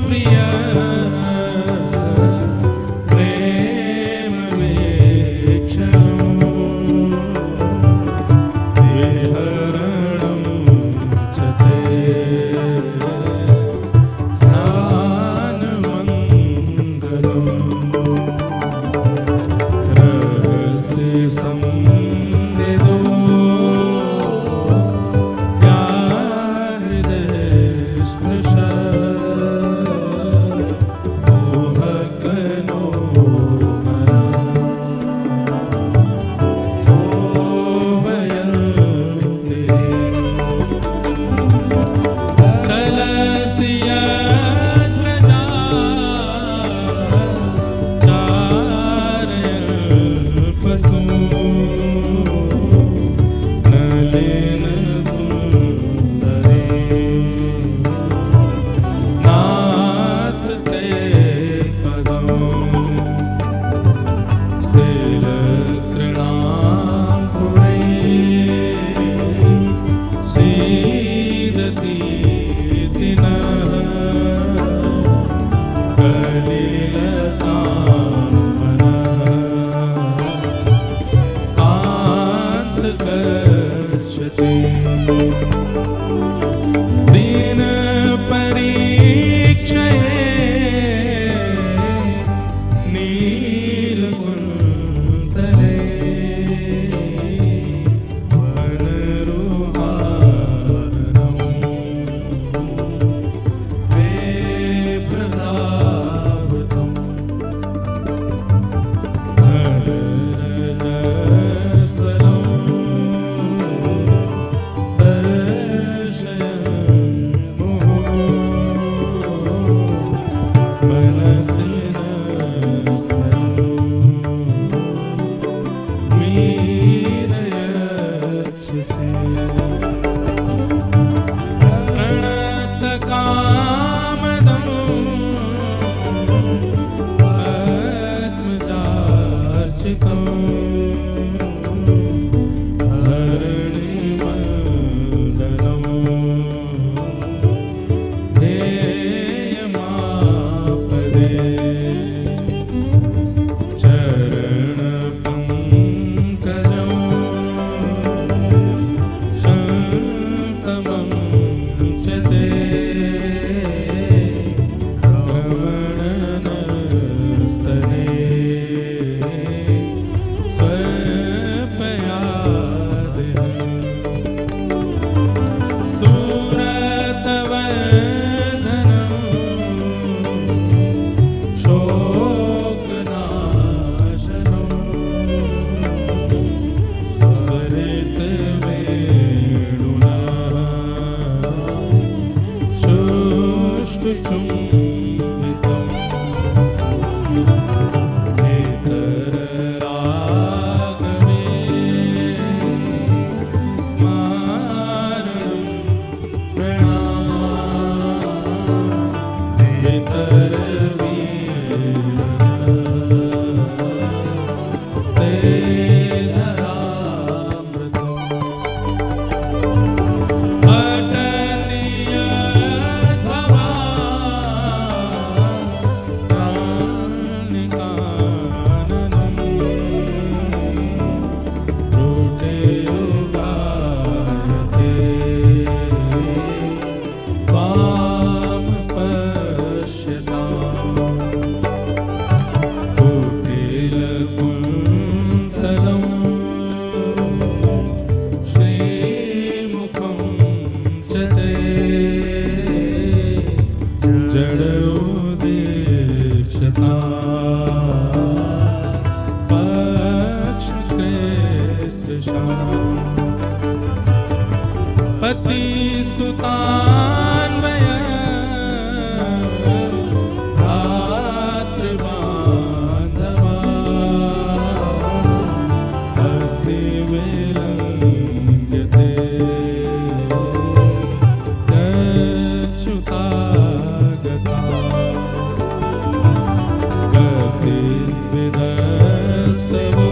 प्रिय प्रेमवेक्षणम् विहरणं च ते ज्ञानमङ्गलम् रहस्य संविदो हृदय स्पृश चुम्बितं हेतररागमे स्मारणं प्रणामं वितरवीरस्ते पति सुतान्वय भ्रातृ बान्धवा भक्ति विलंघ्यते तच्युता गता गति विदस्तवो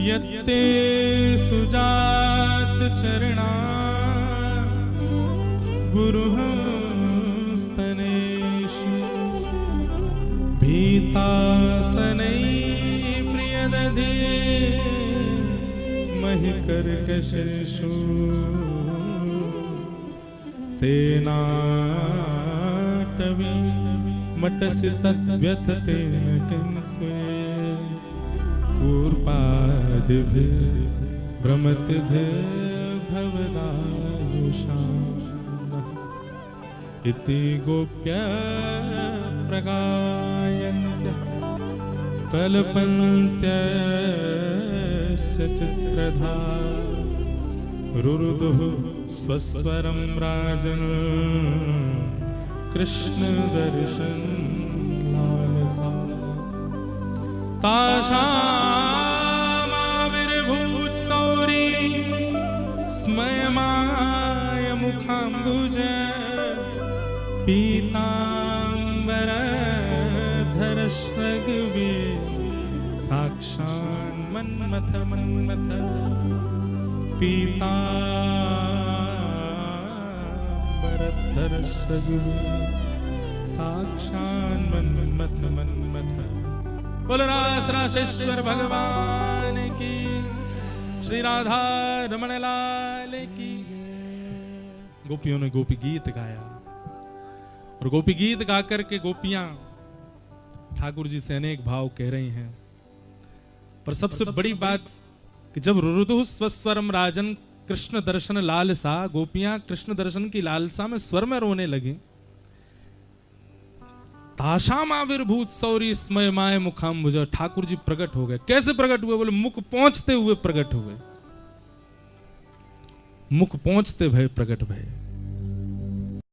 यत्ते सुजात चरणा गुरुः स्तनेषु भीतासनै प्रियदधे महिकर्कशेषु तेनाटवी मटसि तद्व्यथतेन किंस्वे कूर्पादिभिः भ्रमतिभिर्भवदायुषाम् इति गोप्य प्रगायन्त्यः कल्पन्त्यस्य चित्रधा रुरुदुः स्वस्वरं राजन् कृष्ण दर्शन लालसा तासामाविर्भूत्सौरी स्मयमाय मुखाम्बुज पीताम्बरधरश्रग्वे साक्षान् मन्मथ मन्मथ पीताम्बरधर रघुवीर साक्षान् मन्मथ मन्मथ। बोल रास रासेश्वर भगवान की, श्री राधा रमण लाल की। गोपियों ने गोपी गीत गाया और गोपी गीत गा करके गोपियां ठाकुर जी से अनेक भाव कह रही हैं। पर सबसे बड़ी बात कि जब रुदु स्वस्वरम राजन कृष्ण दर्शन लालसा, गोपियां कृष्ण दर्शन की लालसा में स्वर में रोने लगी। ताशाम आविर्भूत सौरी स्मय माय मुखाम्बुज, ठाकुर जी प्रकट हो गए। कैसे प्रकट हुए? बोले मुख पहुंचते हुए प्रकट हुए, मुख पहुंचते भय प्रकट भय।